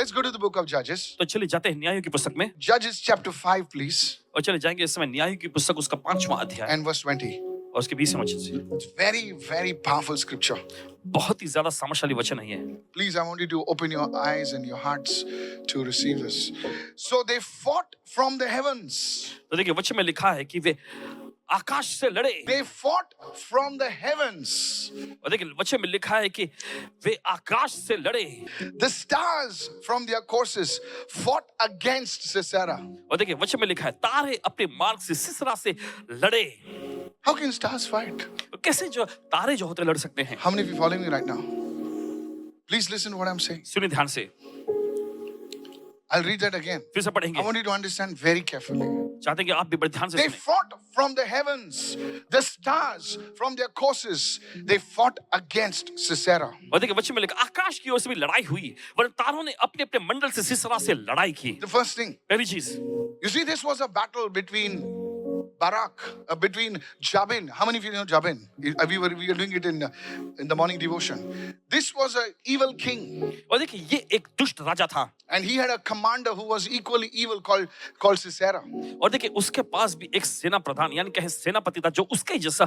let's go to the book of Judges. तो चलिए जाते हैं न्यायों की पुस्तक में, Judges chapter 5, please, और चले जाएंगे इस समय न्यायों की पुस्तक उसका 5वां अध्याय and verse 20. और उसके 20वें वचन से। It's very, very powerful scripture. बहुत ही ज्यादा सामर्थ्यशाली वचन है ये। Please, I want you to open your eyes and your hearts to receive this. So they fought from the heavens. तो देखिए वचन में लिखा है कि वे आकाश से लड़े। They fought from the heavens. और देखिए वचन में लिखा है कि वे आकाश से लड़े। The stars from their courses fought against Sisera. और देखिए वचन में लिखा है तारे अपने मार्ग से सिसरा से लड़े। How can stars fight? कैसे जो तारे जो होते लड़ सकते हैं? How many of you following me right now? Please listen to what I'm saying. सुनिए ध्यान से, I'll read that again. फिर से I पढ़ेंगे। want you to understand very carefully. चाहते हैं कि आप भी बड़े ध्यान से They सुनें। fought from the heavens. The stars from their courses, they fought against Sisera. और देखिए वचन में लिखा आकाश की ओर से भी लड़ाई हुई, वरन तारों ने अपने अपने मंडल से सिसरा से लड़ाई की। The first thing, पहली चीज, you see, this was a battle between Barak, between Jabin. How many of you know Jabin? We were doing it in the morning devotion. This was an evil king. और देखिए ये एक दुष्ट राजा था, And he had a commander who was equally evil called Sisera. और देखिए उसके पास भी एक सेना प्रधान यानी कहे सेनापति था जो उसके जैसा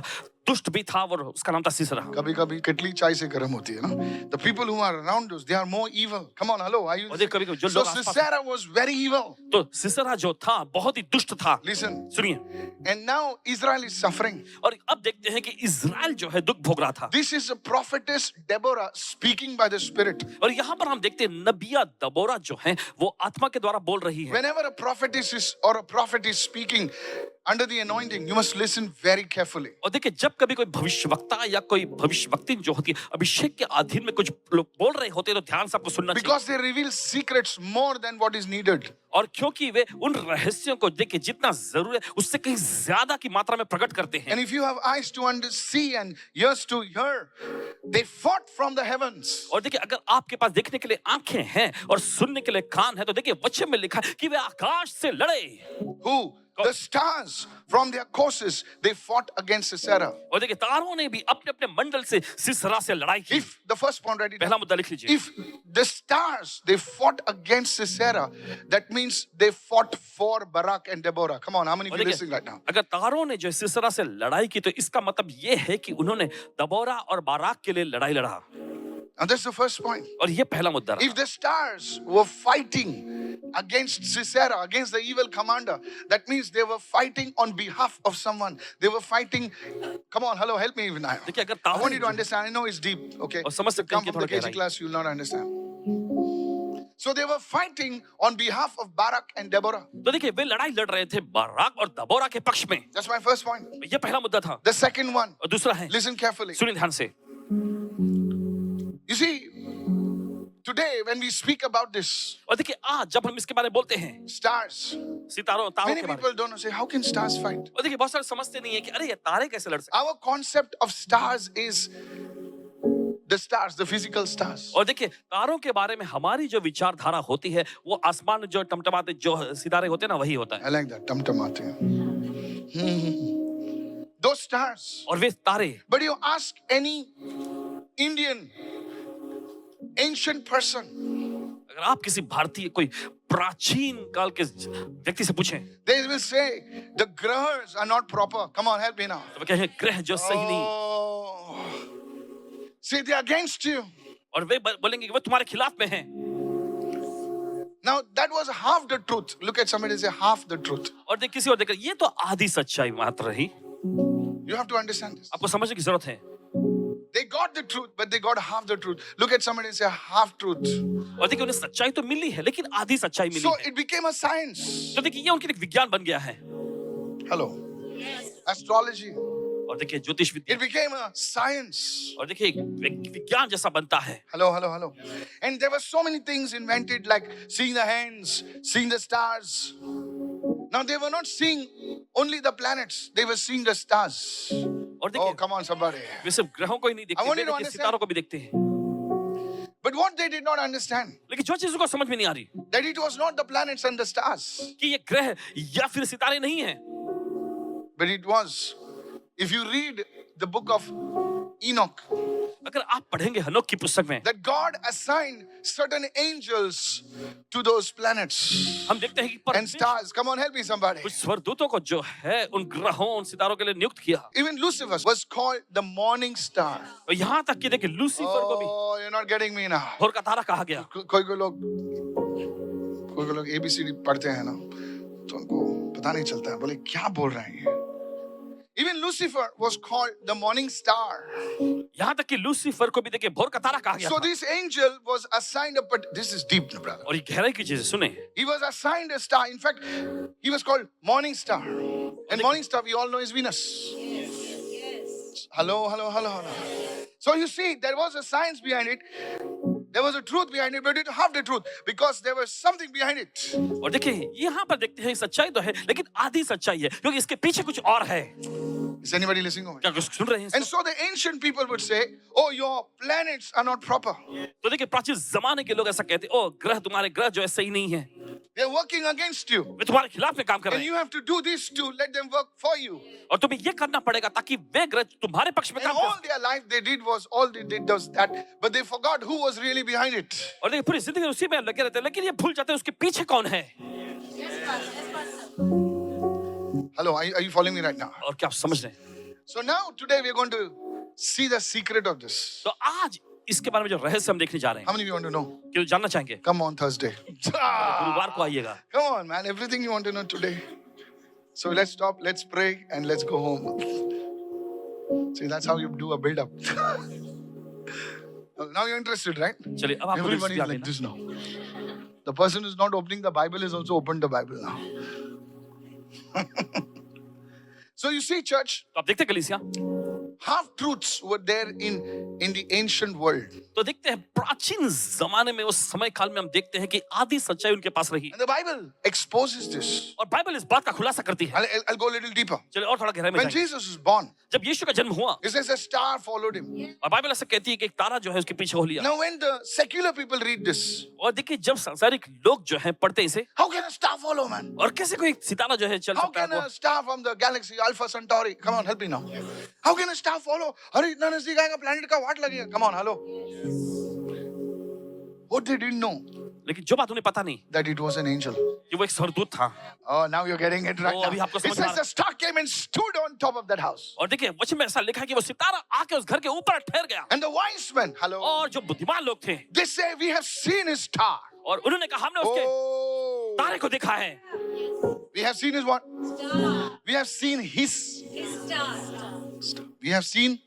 दुष्ट भी था, और उसका नाम था सिसरा। कभी-कभी कितली चाय से गर्म होती है ना? The people who are around us, they are more evil. Come on, hello, are you? और देखिए कभी-कभी जो So लोग आसपास, Sisera was very evil. तो सिसरा जो था बहुत ही दुष्ट था। Listen, सुनिए, and now Israel is suffering. और अब देखते हैं कि इजराइल जो है दुख भोग रहा था। This is a prophetess Deborah speaking by the Spirit. और यहाँ पर हम देखते हैं नबिया दबोरा जो है वो आत्मा के द्वारा बोल रही है। Whenever a prophetess is or a prophet is speaking under the anointing, you must listen very carefully. और देखिए जब कभी कोई भविष्यवक्ता या कोई भविष्यवक्ति जो होती है अभिषेक के अधीन में कुछ लोग बोल रहे होते हैं तो ध्यान से आपको सुनना चाहिए। Because they reveal secrets more than what is needed. और क्योंकि वे उन रहस्यों को देखिए जितना जरूरी है उससे कहीं ज्यादा की मात्रा में प्रकट करते हैं। And if you have eyes to see and ears to hear, they fought from the heavens. और देखिए अगर आपके पास देखने के लिए आंखें हैं और सुनने के लिए कान है तो देखिए वचन में लिखा है कि वे आकाश से लड़े। Who? The stars from their courses, they fought against Sisera. और देखिए तारों ने भी अपने अपने मंडल से सिसरा से लड़ाई की। If the first point, write it पहला down. मुद्दा लिख लीजिए। If the stars they fought against Sisera, that means they fought for Barak and Deborah. Come on, how many of और you देखिए, listening right now? अगर तारों ने जो सिसरा से लड़ाई की तो इसका मतलब ये है कि उन्होंने दबोरा और बाराक के लिए लड़ाई लड़ा। And that's the first point. और ये पहला मुद्दा रहा। If the stars were fighting against Sisera, against the evil commander, that means they were fighting on behalf of someone. They were fighting. Come on, hello, help me even now. देखिए अगर I want you to तारे understand. I know it's deep. Okay. और समझ सकते हैं Come कि from the थोड़ा KG गहराई। class, you'll not understand. So they were fighting on behalf of Barak and Deborah. तो देखिए वे लड़ाई लड़ रहे थे बाराक और दबोरा के पक्ष में। That's my first point. ये पहला मुद्दा था। The second one, और दूसरा है, listen carefully. सुनिए ध्यान से, You see, today when we speak about this, और देखिए आज जब हम इसके बारे में बोलते हैं stars, सितारों तारों many के बारे में, people don't know, say, how can stars fight? और देखिए बहुत सारे समझते नहीं है कि अरे ये तारे कैसे लड़ सकते Our concept of stars is the stars, the physical stars. हैं। और देखिए तारों के बारे में हमारी जो विचारधारा होती है वो आसमान में जो टमटमाते जो सितारे होते हैं ना वही होता है। I like that. Tamtamate. Those stars. और वे तारे, But you ask any Indian ancient person, अगर आप किसी भारतीय कोई प्राचीन काल के व्यक्ति से पूछें they will say the grahas are not proper. Come on, help me now. तो वे कहें ग्रह जो सही नहीं, Oh. See, they're against you. और वे बोलेंगे कि वो तुम्हारे खिलाफ में हैं। Now, that was half the truth. Look at somebody and say half the truth. और देख किसी और देखकर ये तो आधी सच्चाई मात्र रही। You have to understand this. आपको समझने की जरूरत है। They got the truth, but they got half the truth. Look at somebody and say half truth. और देखिए उन्हें सच्चाई तो मिली है लेकिन आधी सच्चाई मिली So है। it became a science. तो देखिए ये उनके लिए विज्ञान बन गया है। Hello. Astrology. और देखिए ज्योतिष विद्या, It became a science. और देखिए विज्ञान जैसा बनता है। Hello, hello, hello. And there were so many things invented like seeing the hands, seeing the stars. Now they were not seeing only the planets, they were seeing the stars. और Oh, देखिए come on, somebody. वे सिर्फ ग्रहों को ही नहीं I देखते, want way you to देखिए understand. सितारों को भी देखते हैं। But what they did not understand, लेकिन जो चीज उनको समझ में नहीं आ रही that it was not the planets and the stars, कि ये ग्रह या फिर सितारे नहीं हैं, but it was, if you read the book of Enoch, अगर आप पढ़ेंगे हनोक की पुस्तक में, that God assigned certain angels to those planets हम देखते हैं कि and परमेश्वर stars. Come on, help me somebody. कुछ स्वरदूतों को जो है उन ग्रहों, उन सितारों के लिए नियुक्त किया। Even Lucifer was called the morning star. और यहाँ तक कि देखिए लूसीफर को भी Oh, you're not getting me now. भोर का तारा कहा गया। कोई लोग ABCD पढ़ते हैं ना, तो उनको पता नहीं चलता है, बोले क्या बोल रहे हैं ये? Even Lucifer was called the morning star. यहाँ तक कि लूसीफर को भी देखिए भोर का तारा कहा गया So था। this angel was assigned this is deep, brother. और ये गहराई की चीज है, सुने। He was assigned a star. In fact, he was called morning star. And morning star, we all know, is Venus. Hello, hello, hello, hello. So you see, there was a science behind it. There was a truth behind it, but it didn't have the truth because there was something behind it. और देखिए यहाँ पर देखते हैं सच्चाई तो है, लेकिन आधी सच्चाई है, क्योंकि इसके पीछे कुछ और है। Is anybody listening? क्या कुछ सुन रहे हैं? And so the ancient people would say, "Oh, your planets are not proper. तो देखिए प्राचीन जमाने के लोग ऐसा कहते, ओ ग्रह, तुम्हारे ग्रह जो है सही नहीं है, They're working against you, वे तुम्हारे खिलाफ में काम कर and रहे you हैं, have to do this to let them work for you." और तुम्हें ये करना पड़ेगा ताकि वे ग्रह तुम्हारे पक्ष में And काम all कर। their life they did was that, but they forgot who was really behind it. और देखिए पूरी जिंदगी उसी में लगे रहते हैं, लेकिन ये भूल जाते हैं उसके पीछे कौन है। Hello, are you following me right now? और क्या आप समझ रहे हैं? So now today we are going to see the secret of this. तो आज इसके बारे में जो रहस्य हम देखने जा रहे How हैं, many of you want to know? कि जानना चाहेंगे, Come on Thursday. गुरुवार को आइएगा। Come on, man. Everything you want to know today. So let's stop, let's pray, and let's go home. See, that's how you do a build-up. Now you're interested, right? चलिए अब आपको Everybody is दिलचस्पी आ like गई ना? this now. The person who's not opening the Bible is also opened the Bible now. So you see, church, तो आप देखते हैं कलीसिया, half truths were there in the ancient world. तो देखते हैं प्राचीन जमाने में, उस समय काल में हम देखते हैं कि आधी सच्चाई उनके पास रही, And the Bible exposes this. और बाइबल इस बात का खुलासा करती है। I'll go a little deeper. चलिए और थोड़ा गहराई में When जाएंगे। Jesus was born, जब यीशु का जन्म हुआ, it says a star followed him. और बाइबल ऐसा कहती है कि एक तारा जो है उसके पीछे हो लिया। Now when the secular people read this, और देखिए जब सांसारिक लोग जो हैं पढ़ते हैं इसे, how can a star follow, man? और कैसे कोई सितारा जो है चल How सकता है can वो? a star from the galaxy Alpha Centauri? Come on, help me now. How can a star follow? अरे इतना नजदीक आएगा, planet का वाट लगेगा. Come on, hello. What they didn't know, लेकिन जो बात उन्हें पता नहीं that it was an angel. कि वो एक स्वर्गदूत था। Oh, now you're getting it right Oh, now. अभी आपको It समझ में आ says रहा the star came and stood on top of that house. और देखिए वचन में ऐसा लिखा है कि वो सितारा आके उस घर के ऊपर ठहर गया, And the wise men, hello, और जो बुद्धिमान लोग थे, they say we have seen his star. और उन्होंने कहा हमने उसके Oh, तारे को देखा है। we have seen his what? We have seen his. We have seen.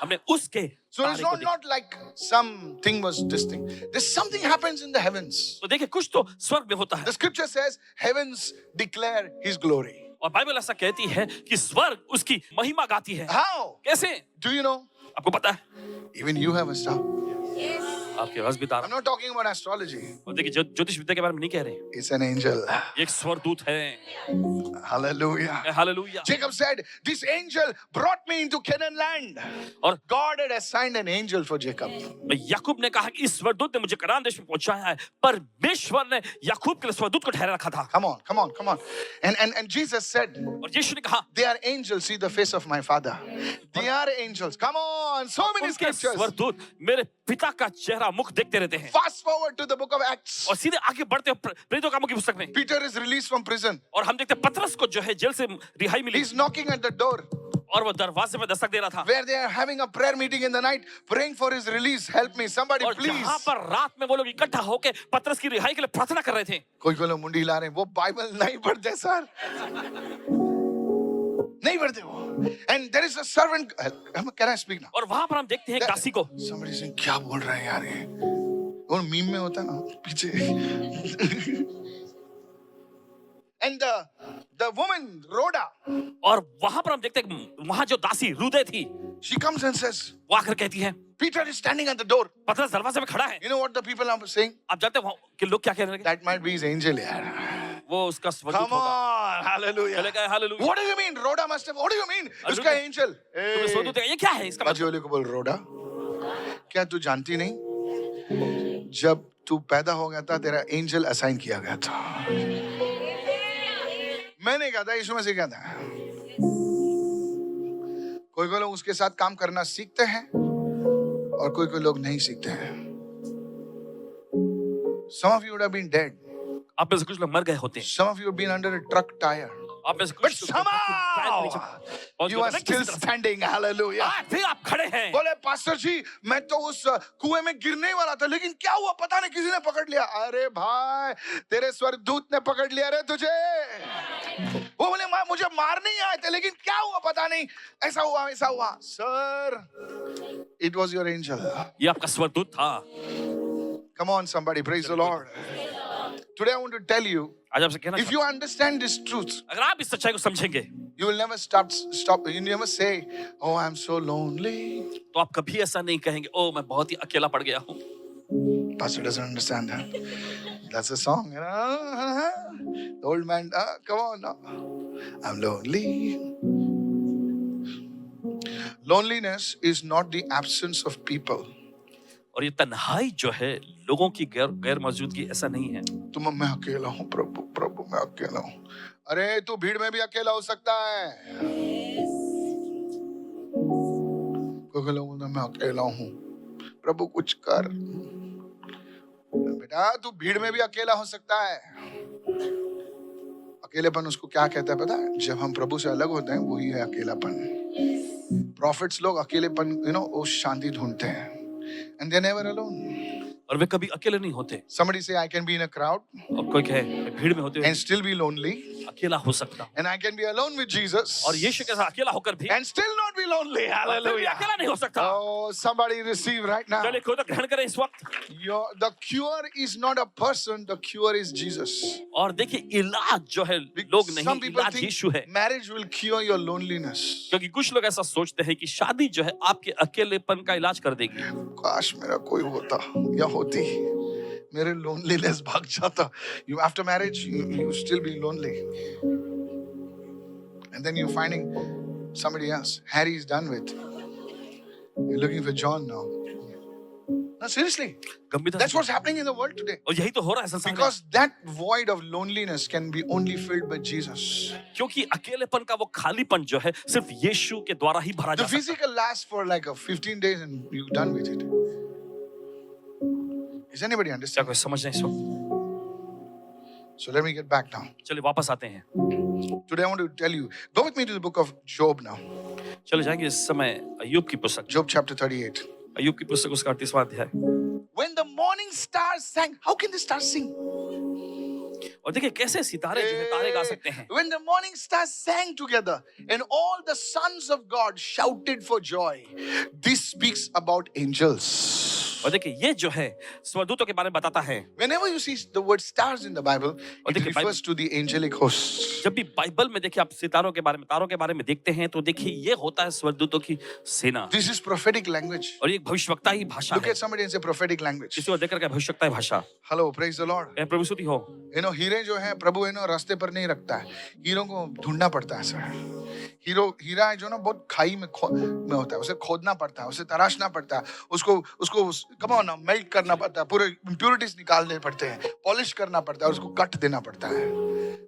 हमने उसके So it's तारे को not, देखा। not like something was this thing. There's something happens in the heavens. तो देखिए कुछ तो स्वर्ग में होता है, The scripture says heavens declare his glory. और बाइबल ऐसा कहती है कि स्वर्ग उसकी महिमा गाती है। How? कैसे? Do you know? आपको पता है? Even you have a star. आपके पास भी तारा। I'm not talking about astrology. और देखिए ज्योतिष विद्या के बारे में नहीं कह रहे, It's an angel. ये एक स्वर्गदूत है। Hallelujah. Hallelujah. Jacob said, this angel brought me into Canaan land. और God had assigned an angel for Jacob. याकूब ने कहा कि इस स्वर्गदूत ने मुझे कनान देश में पहुंचाया है, परमेश्वर ने याकूब के लिए स्वर्गदूत को ठहरा रखा था। Come on, come on, come on. And Jesus said, और यीशु ने कहा they are angels, see the face of my father. They are angels. Come on, so many उनके scriptures. स्वर्गदूत मेरे पिता का चेहरा मुख देखते रहते हैं। Fast forward to the book of Acts. और सीधे आगे बढ़ते हैं प्रेरितों कामों की पुस्तक में, Peter is released from prison. और हम देखते हैं पतरस को जो है जेल से रिहाई मिली, He's knocking at the door और वो दरवाजे पे दस्तक दे रहा था। where they are having a prayer meeting in the night, praying for his release. Help me, somebody और please. जहाँ पर रात में वो लोग इकट्ठा होके पतरस की रिहाई के लिए प्रार्थना कर रहे थे। कोई लोग मुंडी हिला रहे हैं, वो बाइबल नहीं पढ़ते सर, नहीं पढ़ते वो. And there is a servant. Can I speak now? और वहां पर हम देखते हैं एक दासी को, Somebody saying, क्या बोल रहे हैं यार ये? और मीम में होता है ना पीछे. And the woman Rhoda, और वहां पर हम देखते हैं वहां जो दासी रुदे थी, she comes and says, वो आकर कहती है, Peter is standing at the door. पतरस दरवाजे में खड़ा है। You know what the people are saying? आप जानते हैं कि लोग क्या कह रहे हैं? That might be his angel यार. वो उसका स्वर्गदूत Come होगा। on, hallelujah. चले गए, hallelujah. What do you mean? Rhoda must have. What do you mean? Rhoda- उसका angel. तुम्हें स्वर्गदूत है, ये क्या है इसका मतलब? बाजू को बोल, रोडा क्या तू जानती नहीं, जब तू पैदा हो गया था तेरा एंजल असाइन किया गया था. मैंने कहा था, यीशु मसीह क्या था. कोई लोग उसके साथ काम करना सीखते हैं, और कोई लोग नहीं सीखते हैं. Some of you would have been dead. आप में से कुछ लोग मर गए होते हैं. Some of you have been under a truck tire. आप में से But कुछ लोग somehow you are still standing. Hallelujah. आज भी आप खड़े हैं. बोले पास्टर जी मैं तो उस कुएं में गिरने वाला था लेकिन क्या हुआ पता नहीं किसी ने पकड़ लिया. अरे भाई तेरे स्वर्गदूत ने पकड़ लिया रे तुझे. वो बोले मुझे मार नहीं आए थे लेकिन क्या हुआ पता नहीं ऐसा हुआ वैसा हुआ. Sir it was your angel. ये आपका स्वर्गदूत था. Come on somebody, praise the Lord. Today I want to tell you, आज आपसे कहना if you understand this truth, अगर आप इस सच्चाई को समझेंगे you will never stop. You never say, oh I'm so lonely. तो आप कभी ऐसा नहीं कहेंगे ओ मैं बहुत ही अकेला पड़ गया हूँ. Pastor doesn't understand that. That's a song, you know. The old man, come on now. I'm lonely. Loneliness is not the absence of people. और ये तन्हाई जो है लोगों की गैर मौजूदगी ऐसा नहीं है. तुम मैं अकेला हूँ प्रभु प्रभु मैं अकेला हूँ. अरे तू भीड़ में भी अकेला हो सकता है. कोई लोग बोलते मैं अकेला हूँ प्रभु कुछ कर. बेटा तू भीड़ में भी अकेला हो सकता है. अकेलेपन उसको क्या कहता है पता है? जब हम प्रभु से अलग होते हैं वही है अकेलापन. प्रॉफिट्स लोग अकेलेपन वो शांति ढूंढते हैं. And they're never alone. और वे कभी अकेले नहीं होते. Somebody say I can be in a crowd. और कोई कहे भीड़ में होते हुए and still be lonely. अकेला हो सकता हूँ. And I can be alone with Jesus. और यीशु के साथ अकेला होकर भी and still not be lonely. Hallelujah. अकेला नहीं हो सकता. Oh, somebody receive right now. चलिए खुद ग्रहण करें इस वक्त. The cure is not a person. The cure is Jesus. और देखिए इलाज जो है लोग नहीं, इलाज यीशु है. Marriage will cure your loneliness. क्योंकि कुछ लोग ऐसा सोचते हैं कि शादी जो है आपके अकेलेपन का इलाज कर देगी. काश मेरा कोई होता या होती मेरे loneliness भाग जाता. You after marriage you still be lonely. And then you're finding somebody else. Harry is done with. You're looking for John now. No, seriously. That's what's happening in the world today. और यही तो हो रहा है संसार में. Because that void of loneliness can be only filled by Jesus. क्योंकि अकेलेपन का वो खालीपन जो है सिर्फ यीशु के द्वारा ही भरा जा The सकता है. physical lasts for like 15 days and you're done with it. Is anybody क्या understand? कोई समझ नहीं इस वक्त? So let me get back now. चलिए वापस आते हैं. Today I want to tell you. Go with me to the book of Job now. चले जाएंगे इस समय अय्यूब की पुस्तक. Job chapter 38. अय्यूब की पुस्तक उसका 38वां अध्याय. When the morning stars sang, how can the stars sing? और देखिए कैसे सितारे जो है तारे गा सकते हैं. When the morning stars sang together and all the sons of God shouted for joy. This speaks about angels. और देखिए ये जो है स्वर्गदूतों के बारे में बताता है. Whenever you see the word stars in the Bible, it देखिए, refers to the angelic hosts. जब भी बाइबल में देखिए आप सितारों के बारे में तारों के बारे में देखते हैं तो देखिए ये होता है स्वर्गदूतों की सेना. This is prophetic language. और ये भविष्यवक्ता ही भाषा Look है. at somebody and say prophetic language. किसी को देखकर क्या भविष्यवक्ता ही भाषा. Hello, praise the Lord. कहीं प्रभु स्तुति हो. हीरे जो है प्रभु रास्ते पर नहीं रखता है. हीरों को ढूंढना पड़ता है सर. हीरा है जो ना बहुत खाई में होता है. उसे खोदना पड़ता है, उसे तराशना पड़ता है, उसको come on now, मेल्ट करना पड़ता है, पूरे impurities निकालने पड़ते हैं, पॉलिश करना पड़ता है, उसको कट देना पड़ता है.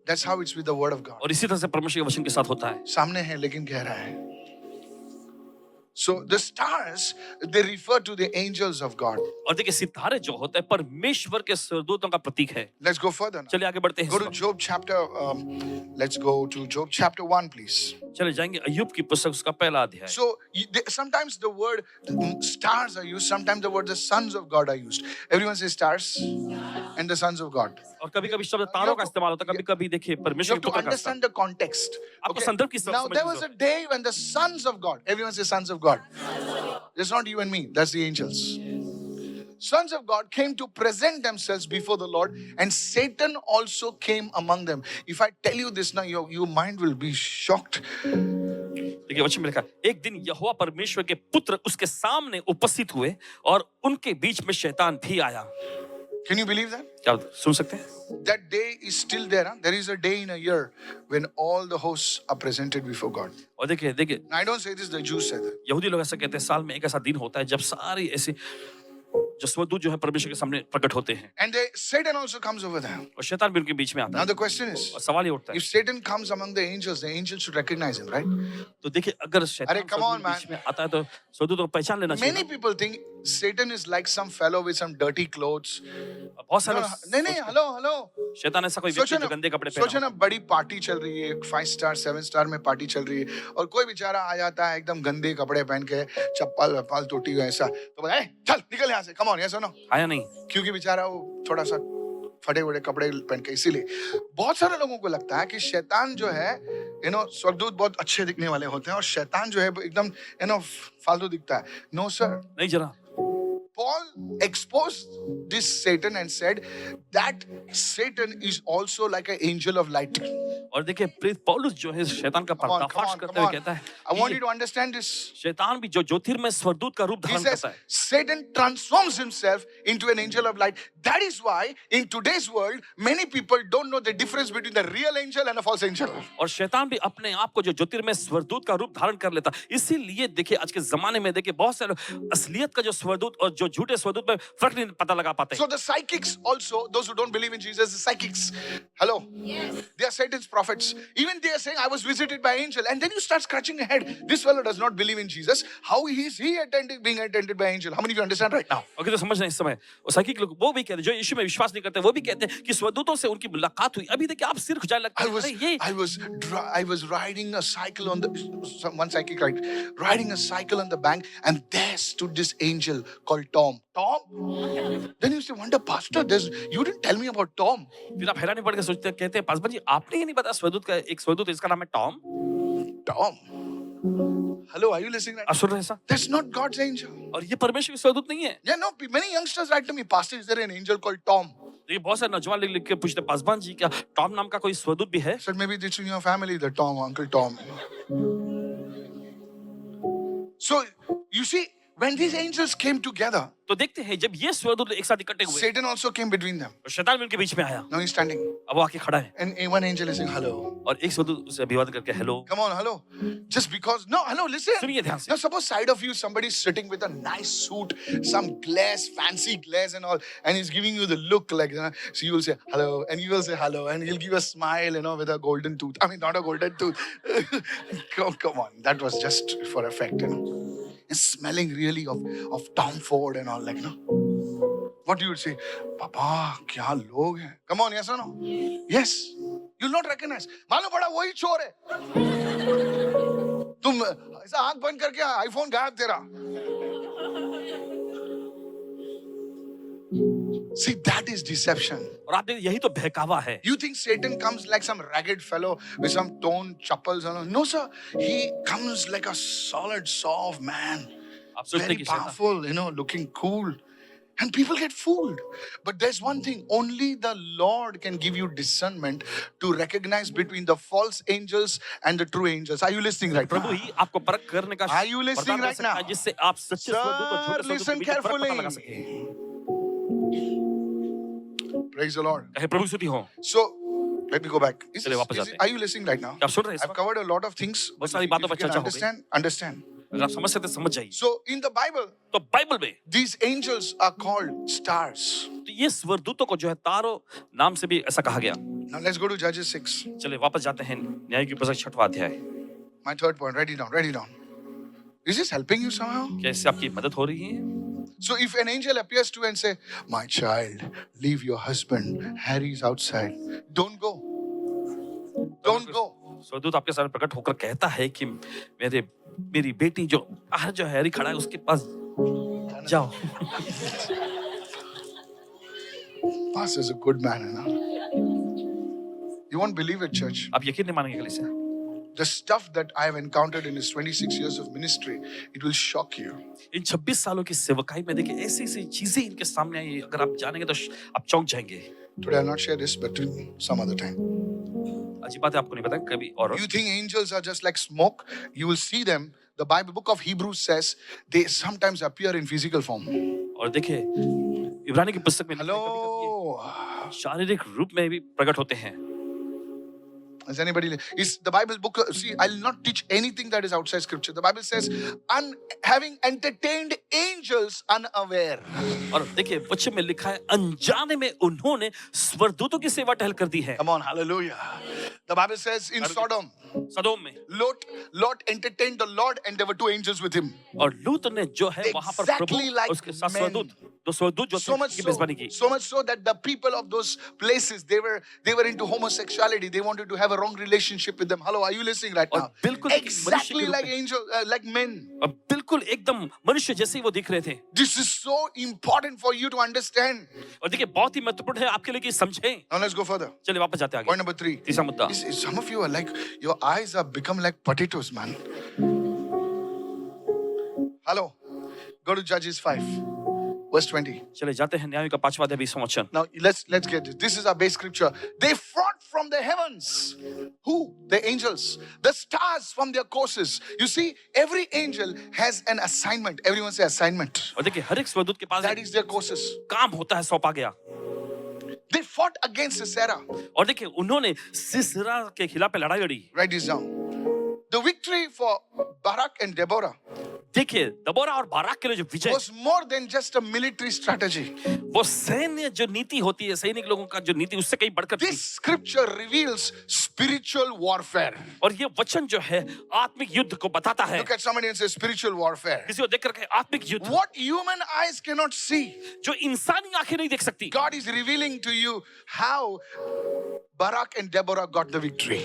That's how it's with the word of God. और इसी तरह से परमेश्वर के वचन के साथ होता है. सामने है लेकिन गहरा है. So the stars, they refer to the angels of God. और देखिए सितारे जो होते हैं परमेश्वर के स्वर्गदूतों का प्रतीक है. Let's go further now. चलिए आगे बढ़ते हैं. Go to Job chapter. Let's go to Job chapter 1, please. चले जाएंगे अय्यूब की पुस्तक उसका पहला अध्याय. So sometimes the word stars are used. Sometimes the word the sons of God are used. Everyone says stars and the sons of God. और कभी-कभी शब्द तारों का इस्तेमाल होता है. कभी-कभी देखिए You परमेश्वर have के to पुत्र का. understand the context. आपको संदर्भ की Now there was a day when the sons of God. Everyone says sons of God. It's not you and me. That's the angels. Sons of God came to present themselves before the Lord, and Satan also came among them. If I tell you this now, your mind will be shocked. देखिए वचन में लिखा एक दिन यहोवा परमेश्वर के पुत्र उसके सामने उपस्थित हुए और उनके बीच में शैतान भी आया. Can you believe that? क्या सुन सकते हैं? That day is still there. Huh? There is a day in a year when all the hosts are presented before God. और देखिए I don't say this, the Jews say that. यहूदी लोग ऐसा कहते हैं साल में एक ऐसा दिन होता है जब सारी ऐसे जो स्वर्गदूत जो है परमेश्वर के सामने प्रकट होते हैं. And Satan also comes over there. और शैतान भी उनके बीच में आता Now है. the question is, और सवाल ये उठता है if Satan comes among the angels should recognize him, right? तो देखिए अगर शैतान अरे come on, स्वर्गदूत बीच में आता है तो स्वर्गदूत को पहचान लेना चाहिए. Many people think Satan is like some fellow with some dirty clothes. बहुत सारे No, नहीं नहीं, हेलो हेलो, शैतान ऐसा कोई व्यक्ति सोचो जो ना, गंदे कपड़े सोचो पहना ना, बड़ी पार्टी चल रही है, 5 स्टार 7 स्टार में पार्टी चल रही है, और कोई बेचारा आ जाता है एकदम गंदे कपड़े पहन के, चप्पल वप्पल टूटी हुई ऐसा, तो बोला, चल निकल यहाँ से, कम ऑन, यस और नो, आया नहीं। क्योंकि बेचारा वो थोड़ा सा फटे हुए कपड़े पहन के, इसीलिए बहुत सारे लोगों को लगता है कि शैतान जो है, स्वर्गदूत बहुत अच्छे दिखने वाले होते हैं, और शैतान जो है एकदम फालतू दिखता है। नो सर, नहीं जरा। Paul exposed this Satan and said that Satan is also like an angel of light. और देखिए प्रेरित पौलुस जो है शैतान का Come on, come पर्दाफाश on, करते come हुए on. कहता है I want कि you to understand this. शैतान भी जो ज्योतिर्मय स्वरदूत का रूप He धारण says करता है। Satan transforms himself into an angel of light. That is why in today's world many people don't know the difference between the real angel and a false angel. और शैतान भी अपने आप को जो ज्योतिर्मय स्वरदूत का रूप धारण कर लेता। इसीलिए देखिए आज के जमाने में देखिए बहुत सारे असलियत का जो स्वरदूत और जो झूठे स्वरदूत में फर्क नहीं पता लगा पाते। So the psychics also, those who don't believe in Jesus, the psychics, hello, they are Satan's prophets. Even they are saying, I was visited by an angel, and then you start scratching your head. This fellow does not believe in Jesus. How is he being attended by an angel? How many of you understand right now? Okay तो समझ रहे हैं इस समय और psychic लोग वो भी कहते हैं जो यीशु में विश्वास नहीं करते वो भी कहते हैं कि स्वरदूतों से उनकी मुलाकात हुई। अभी देखिए आप सिर खुजाने लगते हैं अरे ये I was riding a cycle on the one psychic riding a cycle on the bank, and there stood this angel called Tom. Tom? Then you say, wonder, Pastor, you didn't tell me about Tom. फिर आप हैरानी पड़ के सोचते हैं कहते हैं पासवान जी आपने ही नहीं पता स्वरदूत का एक स्वरदूत इसका नाम है Tom. Tom? Hello, are you listening? आप सुन रहे हैं ऐसा? That's not God's angel. और ये परमेश्वर की स्वरदूत नहीं है। Yeah, no, many youngsters write to me, Pastor, is there an angel called Tom? देखिए बहुत सारे नौजवान लिख के पूछते पासवान जी क्या टॉम नाम का कोई स्वरदूत भी है? I said, maybe it's in your family, the Tom, Uncle Tom. So, you see, when these angels came together, तो देखते हैं जब ये स्वरदूत एक साथ इकट्ठे हुए Satan also came between them. और शैतान भी उनके बीच में आया। Now he's standing. अब वो आके खड़ा है And one angel is saying, hello. और एक स्वरदूत उसे अभिवादन करके hello. Come on, hello. Just because, no, hello, listen. सुनिए ध्यान से। Now suppose side of you somebody's sitting with a nice suit, some glass, fancy glass and all, and he's giving you the look like, so you will say hello, and you will say hello, and he'll give a smile, with a golden tooth. I mean, not a golden tooth. Come on, that was just for effect, And smelling really of Tom Ford and all, What do you say? Papa, kya log hai? Come on, yes or no? Yes. You'll not recognize. मालूम पड़ा वही चोर है। तुम ऐसा आंख बंद करके आईफोन गायब तेरा। See, that is deception. और आप देखिए यही तो बहकावा है। You think Satan comes like some ragged fellow with some torn chappals and all? No, sir. He comes like a solid, soft man. आप सोचते हैं Very कि शैतान powerful, looking cool. And people get fooled. But there's one thing, only the Lord can give you discernment to recognize between the false angels and the true angels. Are you listening right Prabhu now? ही आपको परख करने का Are you listening वरदान दे right सकता है now? जिससे आप सच्चे स्वरदूत और Sir, झूठे स्वरदूत के listen बीच में फर्क carefully. पता लगा सके। Praise the Lord. कहे प्रभु स्तुति हो। So, let me go back. चलिए वापस जाते हैं। Are you listening right now? आप सुन रहे हैं इस I've वक्त? covered a lot of things. बहुत सारी बातों पर If you चर्चा can हो गई। understand. अगर आप समझ सकते हैं समझ जाइए। So, in the Bible, तो बाइबल में these angels are called stars. तो ये स्वरदूतों को जो है तारों नाम से भी ऐसा कहा गया। Now, let's go to Judges 6. चलिए वापस जाते हैं न्याय की पुस्तक 6वां अध्याय। My third point. Write it down. Is this helping you somehow? क्या इससे आपकी मदद हो रही है? So, if an angel appears to you and say, my child, leave your husband. Harry's outside. Don't go. Don't go. स्वरदूत आपके सामने प्रकट होकर कहता है कि मेरी बेटी जो हैरी खड़ा है उसके पास जाओ। Pastor is a good man, You won't believe it, church. आप यकीन नहीं मानेंगे कलीसिया। The stuff that I have encountered in his 26 years of ministry, it will shock you. इन 26 सालों की सेवकाई में देखिए ऐसी चीजें इनके सामने आई अगर आप जानेंगे तो आप चौंक जाएंगे। Today I'll not share this, but some other time. अच्छी बात है आपको नहीं पता कभी और You think angels are just like smoke? You will see them. The Bible book of Hebrews says they sometimes appear in physical form. और देखिए इब्रानी की पुस्तक में Hello. शारीरिक रूप में भी प्रकट होते हैं। Is anybody? Is the Bible book? See, I'll not teach anything that is outside Scripture. The Bible says, having entertained angels unaware. और देखिए वचन में लिखा है अनजाने में उन्होंने स्वरदूतों की सेवा टहल कर दी है। Come on, hallelujah. The Bible says in Sodom, सदोम में Lot entertained the Lord and there were two angels with him. और लूत ने जो है वहां पर प्रभु Exactly like उसके साथ men. स्वरदूत दो स्वरदूत जो So थे much की मेजबानी की so much so that the people of those places they were into homosexuality. They wanted to have a wrong relationship with them. Hello, are you listening right और now? बिल्कुल Exactly like angels, like men. और बिल्कुल एकदम मनुष्य जैसे ही वो दिख रहे थे This is so important for you to understand. और देखिए बहुत ही महत्वपूर्ण है आपके लिए कि समझें Now let's go further. चलिए वापस जाते हैं Point आगे number 3. तीसरा मुद्दा Some of you are like, your eyes have become like potatoes, man. Hello. Go to Judges 5, verse 20. चले जाते हैं न्यायों का 5वां अध्याय 20वां वचन Now let's get this. This is our base scripture. They fought from the heavens. Who? The angels. The stars from their courses. You see, every angel has an assignment. Everyone say assignment. और देखिए हर एक स्वरदूत के पास That is their courses. काम होता है सौंपा गया They fought against Sisera. और देखिए उन्होंने सिसरा के खिलाफ लड़ाई लड़ी Write this down. The victory for Barak and Deborah देखिए दबोरा और बाराक के लिए जो विजय was more than just a military strategy. वो सैन्य जो नीति होती है सैनिक लोगों का जो नीति उससे कहीं बढ़कर थी This scripture reveals spiritual warfare. और ये वचन जो है आत्मिक युद्ध को बताता है Look at somebody and say spiritual warfare. किसी को देख करके आत्मिक युद्ध What human eyes cannot see, जो इंसानी आंखें नहीं देख सकती God is revealing to you how Barak and Deborah got the victory.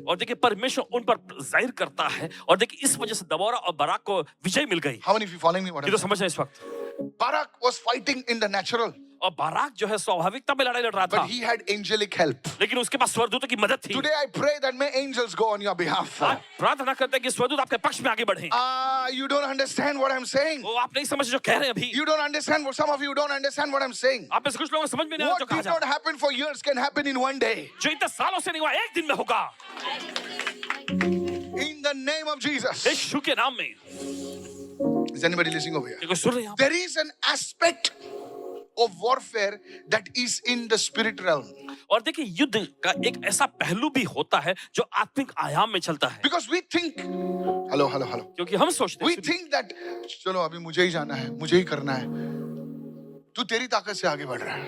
और देखिए परमेश्वर उन पर जाहिर करता है और देखिए इस वजह से दबोरा और बाराक को विजय मिल गई How many of you following me? What ये I'm तो समझ रहे हैं इस वक्त saying? Barak was fighting in the natural, और बाराक जो है स्वाभाविकता में लड़ाई लड़ रहा था but he had angelic help. लेकिन उसके पास स्वर्गदूतों की मदद थी Today I pray that may angels go on your behalf. आज प्रार्थना करते हैं कि स्वर्गदूत आपके पक्ष में आगे बढ़े You don't understand what I'm saying. वो आप नहीं समझ जो कह रहे हैं अभी You don't understand what some of you don't understand what I'm saying. आप में से कुछ लोगों को समझ में नहीं आ रहा जो What कहा did जा not happen for years can happen in one day. जो इतने सालों से नहीं हुआ एक दिन में होगा In the name of Jesus. यीशु के नाम में Is anybody listening over here? ये कोई सुन रहे हैं आप? There is an aspect of warfare that is in the spirit realm. और देखिए युद्ध का एक ऐसा पहलू भी होता है जो आत्मिक आयाम में चलता है Because we think, hello. क्योंकि हम सोचते We हैं think that, चलो अभी मुझे ही जाना है, मुझे ही करना है. तू तेरी ताकत से आगे बढ़ रहा है.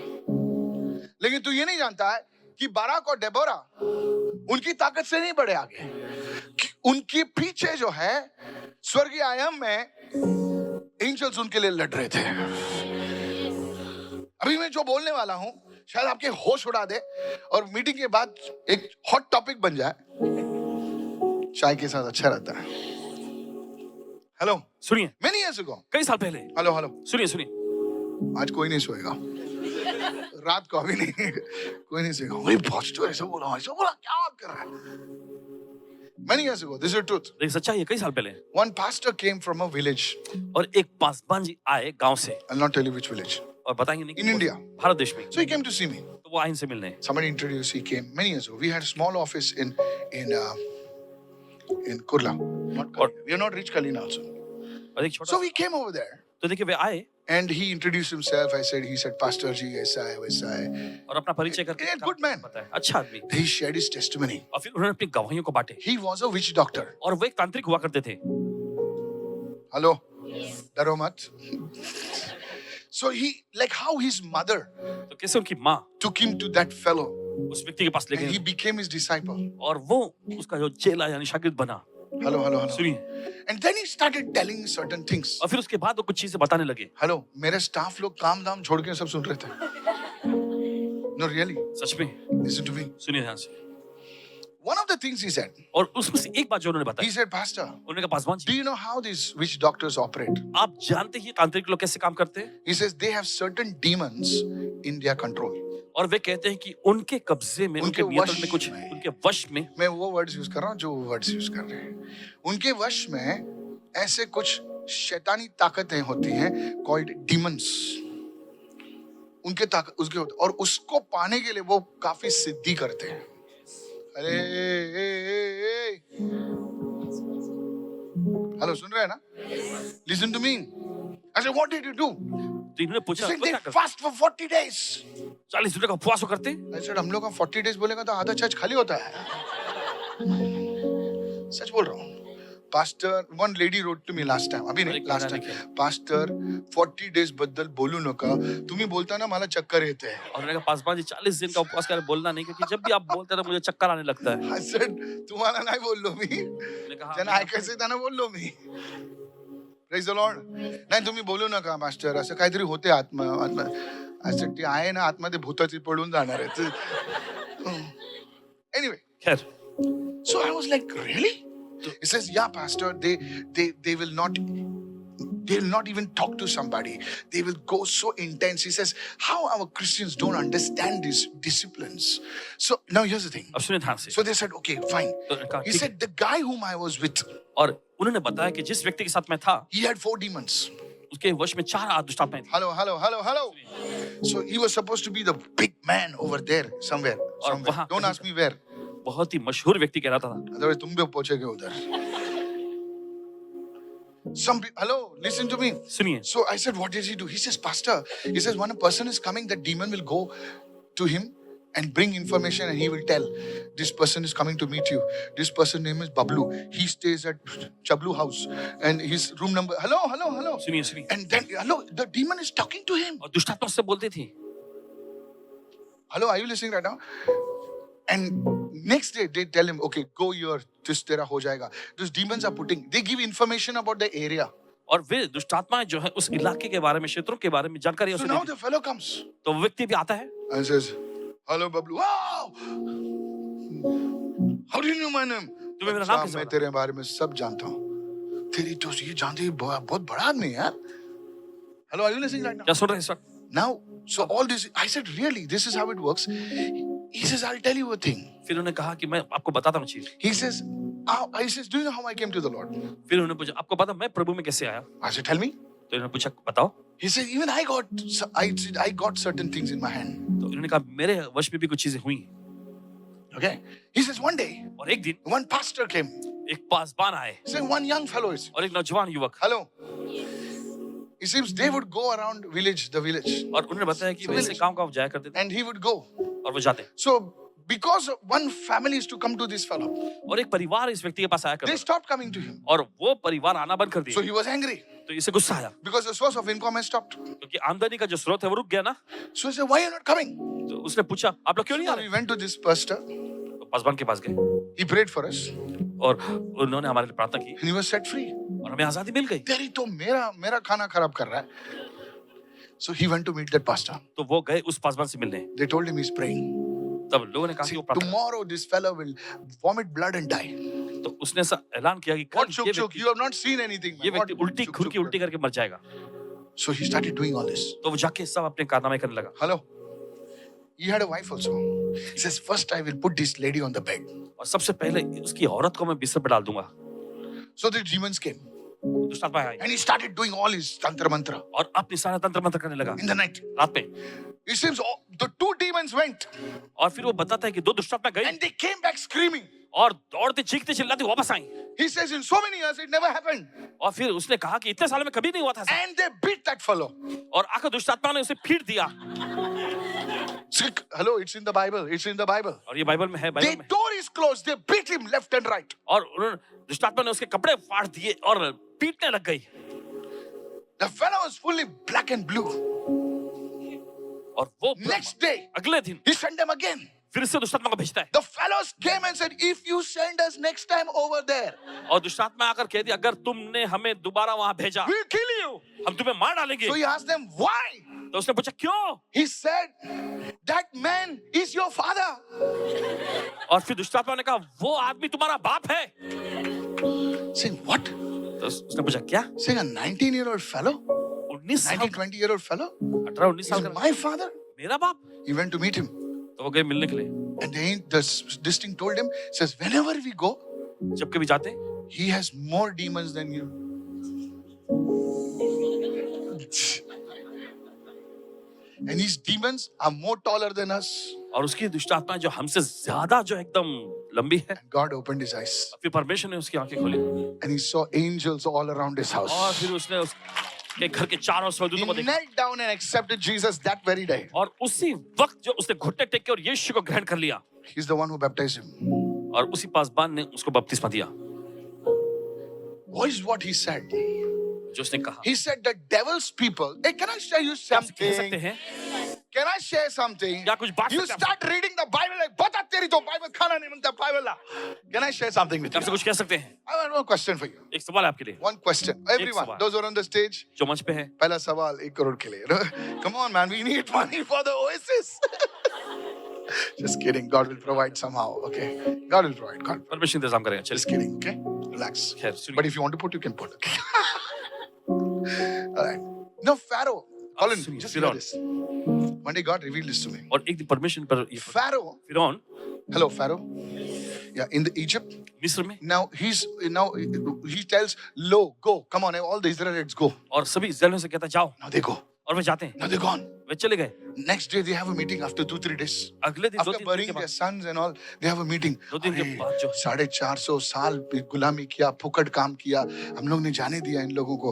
लेकिन तू ये नहीं जानता है कि बाराक और डेबोरा उनकी ताकत से नहीं बढ़े आगे. उनके पीछे जो है स्वर्गीय आयाम में एंजल्स उनके लिए लड़ रहे थे. अभी मैं जो बोलने वाला हूं शायद आपके होश उड़ा दे और मीटिंग के बाद एक हॉट टॉपिक बन जाए. चाय के साथ अच्छा रहता है. हेलो, सुनिए many years ago. कई साल पहले हेलो. सुनिए आज कोई नहीं सोएगा. रात को अभी नहीं, कोई नहीं सोएगा. वही पॉजिटिव ऐसा बोला क्या बात कर रहा है. Many years ago, this is the truth. लेकिन सच्चाई है कई साल पहले One pastor came from a village. और एक पासवान जी आए गांव से I'll not tell you which village. और बताएंगे नहीं In India. भारत देश में So he came to see me. तो वो आए इनसे मिलने Somebody introduced. He came many years ago. We had a small office in Kurla. Not Kalina. We are not rich Kalina also. और एक छोटा So we came over there. तो देखिए वे आए And he introduced himself. He said, Pastor ji, ऐसा है, वैसा है. और अपना परिचय करके Yeah, good man. बताया अच्छा आदमी He shared his testimony. और फिर उन्होंने अपनी गवाहियों को बांटे He was a witch doctor. और वो एक तांत्रिक हुआ करते थे Hello? डरो मत. So he, like how his mother तो कैसे उनकी माँ took him to that fellow. उस व्यक्ति के पास ले And he गई became his disciple. और वो उसका जो चेला यानी शागिर्द बना Hello. सुनिए And then he started telling certain things. और फिर उसके बाद वो कुछ चीजें बताने लगे हेलो, मेरे स्टाफ लोग काम धाम छोड़ के सब सुन रहे थे. No, really. सच में Listen to me. सुनिए ध्यान से One of the things he said, और उसमें से एक बात जो उन्होंने he बताई said, Pastor, उन्होंने कहा Paswan do ji you know how these witch doctors operate? आप जानते हैं तांत्रिक लोग कैसे काम करते हैं He says they have certain demons in their control. और वे कहते हैं कि उनके कब्जे में उनके उनके नियंत्रण वश में कुछ में। उनके वश में मैं वो वर्ड्स यूज कर रहा हूँ जो वर्ड्स यूज कर रहे हैं. उनके वश में ऐसे कुछ शैतानी ताकतें होती हैं कॉल्ड डीमंस. उनके ताकत उसके होते और उसको पाने के लिए वो काफी सिद्धि करते हैं. अरे हेलो, सुन रहे हैं ना? Listen to me. I said, what did you do? तो इन्होंने पूछा He said, "वो they क्या करते fast for 40 days. 40 दिन का उपवास वो करते I said, हम लोग का 40 days बोलेगा तो आधा चर्च खाली होता है. सच बोल रहा हूँ. Pastor, one lady wrote to me last time. अभी नहीं, last time. Pastor, 40 days बद्दल बोलू नका. तुम्ही बोलता ना मला चक्कर येते हैं. और मैंने कहा पासवान जी 40 दिन का उपवास कर बोलना नहीं, क्योंकि जब भी आप बोलते हैं तो मुझे चक्कर आने लगता है. I said, तुम्हाला नाही बोललो मी. मैंने कहा ज्यांना ऐकायचं त्यांना बोललो मी. Praise the Lord. नाही तुम्ही बोलू नका मास्टर, असं काहीतरी होते आत्मा. असं ते आहे ना आतमध्ये भूताची पडून जाणार आहे. Anyway. खैर. So I was like, really? He says, yeah, pastor, they will not even talk to somebody. They will go so intense. He says, how our Christians don't understand these disciplines. So now here's the thing. अब सुनिए ध्यान से. So they said, okay, fine. तो उन्होंने कहा, He ठीक है. said, the guy whom I was with, और उन्होंने बताया कि जिस व्यक्ति के साथ मैं था, he had 4 demons. उसके वश में 4 दुष्ट आत्माएं थी. Hello. So he was supposed to be the big man over there somewhere. वहाँ- Don't ask me where. बहुत ही मशहूर व्यक्ति कहलाता था. Otherwise तुम भी पहुंचेगे उधर. Hello, listen to me. सुनिए. So I said, what does he do? He says, pastor, he says, when a person is coming, that demon will go to him and bring information, and he will tell, this person is coming to meet you. This person's name is Bablu. He stays at Chablu house, and his room number. Hello. सुनिए. And then, hello, the demon is talking to him. और दुष्ट आत्मा उससे बोलती थी. Hello, are you listening right now? And next day they tell him, okay, go here, this tera ho jayega. Those demons are they give information about the area. और वे दुष्ट आत्माएं जो है उस इलाके के बारे में, क्षेत्रों के बारे में जानकारी So उसे now देती. the fellow comes तो वो व्यक्ति भी आता है and says, hello Bablu. Wow! How do you know my name? तुम्हें मेरा नाम अच्छा, कैसे मैं पता? तेरे बारे में सब जानता हूँ. तेरी तो ये जानते ही बहुत बड़ा आदमी है यार. Hello, are you listening right now? क्या सुन रहे हैं इस वक्त? Now, so all this, I said, really, this is how it works. He says, I'll tell you a thing. फिर उन्होंने कहा कि मैं आपको बताता हूँ चीज. He says, do you know how I came to the Lord? फिर उन्होंने पूछा, आपको पता मैं प्रभु में कैसे आया? I said, tell me. तो इन्होंने पूछा, बताओ. He said, even I got certain things in my hand. तो इन्होंने कहा, मेरे वश में भी कुछ चीजें हुई. Okay. He says, one day, और एक दिन one pastor came. एक पासवान आए He said, one young fellow is. और एक नौजवान युवक. Hello. It seems they would go around the village. और उन्होंने बताया कि वैसे गांव-गांव जाया करते थे And he would go. और वो जाते. So, because one family is to come to this fellow, और एक परिवार इस व्यक्ति के पास आया they करता था. stopped coming to him. और वो परिवार आना बंद कर So दिया. he was angry तो इसे गुस्सा आया because the source of income has stopped. क्योंकि आमदनी का जो स्रोत है वो रुक गया ना. So he said, why are you not coming? तो उसने पूछा, आप लोग क्यों नहीं आ So रहे? we went to this pastor. तो पासवान के पास गए He prayed for us और उन्होंने हमारे लिए प्रार्थना की and he was set free. और हमें आजादी मिल गई. तेरी तो मेरा खाना खराब कर रहा है. So he went to meet that pastor. तो वो गए उस पासवान से मिलने. They told him he's praying. तब लोगों ने कहा कि वो प्रार्थना. Tomorrow this fellow will vomit blood and die. तो उसने ऐसा ऐलान किया कि What कल chuk? You have not seen anything. ये man. What व्यक्ति उल्टी chuk, खुर की chuk? उल्टी करके मर जाएगा. So he started doing all this. तो वो जाके सब अपने कारनामे करने लगा. Hello. He had a wife also. He says, first I will put this lady on the bed. और सबसे पहले उसकी औरत को मैं बिस्तर पे डाल दूंगा. So the demons came. दुष्ट आत्माएं आई And he started doing all his tantra mantra और अपनी सारा तंत्र मंत्र करने लगा in the night. रात में. It seems the 2 demons went और फिर वो बताता है कि 2 दुष्ट आत्मा गई and they came back screaming. और दौड़ते चीखते चिल्लाते वापस आई. He says, in so many years it never happened. और फिर उसने कहा कि इतने सालों में कभी नहीं हुआ था ऐसा. And they beat that fellow. और आकर दुष्ट आत्मा ने उसे पीट दिया. Hello, it's in the Bible. It's in the Bible. और ये बाइबल में है. They बाइबल में. tore his clothes. They beat him left and right. और उन्होंने दुष्ट आत्मा ने उसके कपड़े फाड़ दिए और पीटने लग गई. The fellow was fully black and blue. और वो Next day, अगले दिन he sent them again. फिर से दुष्ट आत्मा को भेजता है. The fellows came and said, if you send us next time over there, और दुष्ट आत्मा आकर कह दिया, अगर तुमने हमें दोबारा वहां भेजा we'll kill you. हम तुम्हें मार डालेंगे. So he asked them, why? तो उसने पूछा क्यों. He said, that man is your father. और फिर दुष्ट आत्मा ने कहा वो आदमी तुम्हारा बाप है. Saying, what? तो उसने पूछा क्या. Saying a 19-year-old fellow? 19 साल 20-year-old fellow? 18-19 Is साल का. my father? मेरा बाप. He went to meet him. तो वो गए मिलने के लिए. And this thing told him, says, whenever we go, जब कभी जाते he has more demons than you. And his demons are more taller than us. और उसकी दुष्ट आत्मा जो हमसे ज्यादा जो एकदम लंबी है. And God opened his eyes. फिर परमेश्वर ने उसकी आंखें खोली And he saw angels all around his house. और फिर उसने उसके घर के चारों स्वर्गदूतों को He देखा. knelt down and accepted Jesus that very day. और उसी वक्त जो उसने घुटने टेक के और यीशु को ग्रहण कर लिया. He's the one who baptized him. और उसी पासबान ने उसको बपतिस्मा दिया. What is what he said? जो उसने कहा He said the devil's people. Hey, can I share you क्या आप कह सकते something? हैं Can I share something? क्या कुछ बात You सकते हैं start reading the Bible like बता तेरी तो Bible खाना नहीं बनता Bible La. Can I share something with क्या आपसे you? कुछ कह सकते हैं I have one question for you. एक सवाल है आपके लिए One question. Everyone, सवाल. those who are on the stage. जो मंच पे है पहला सवाल 1 करोड़ के लिए. Come on, man. We need money for the Oasis. Just kidding. God will provide somehow. Okay. God will provide. God. परमेश्वर इंतजाम करेगा Just चलिए kidding. Okay. Relax. खैर But सुनिए if you want to put, you can put. Okay. All right. No, Pharaoh. Colin, सुनिए, just hear फिरौन. this. One day God revealed this to me. और एक दिन परमेश्वर पर ये Pharaoh. फिरौन Hello, Pharaoh. Yeah, in the Egypt. मिस्र में Now he tells, "Lo, go. Come on, all the Israelites go." और सभी इस्राएलियों से कहता है जाओ Now they go. और वे जाते हैं Now they're gone. वे चले गए Next day they have a meeting after 2-3 days. अगले दिन दो After तीन दिन burying के their बाद sons and all, they have a meeting. दो दिन के अरे, बाद जो 450 साल गुलामी किया, फुकट काम किया, हम लोग ने जाने दिया इन लोगों को,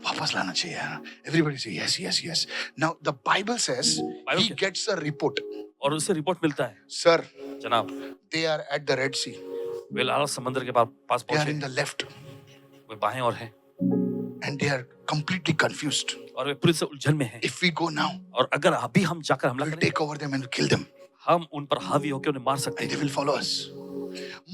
वापस लाना चाहिए यार. Everybody say yes, yes, yes. Now the Bible says Bible he कहता gets a report. और उससे रिपोर्ट मिलता है Sir, जनाब they are at the Red Sea. वे लाल समंदर के पास They are पहुंचे in the left वे बाएं और हैं and they are completely confused. और वे पूरी से उलझन में हैं If we go now, और अगर अभी हम जाकर हमला we'll करें take over them and kill them हम उन पर हावी होकर उन्हें मार सकते and they हैं will follow us.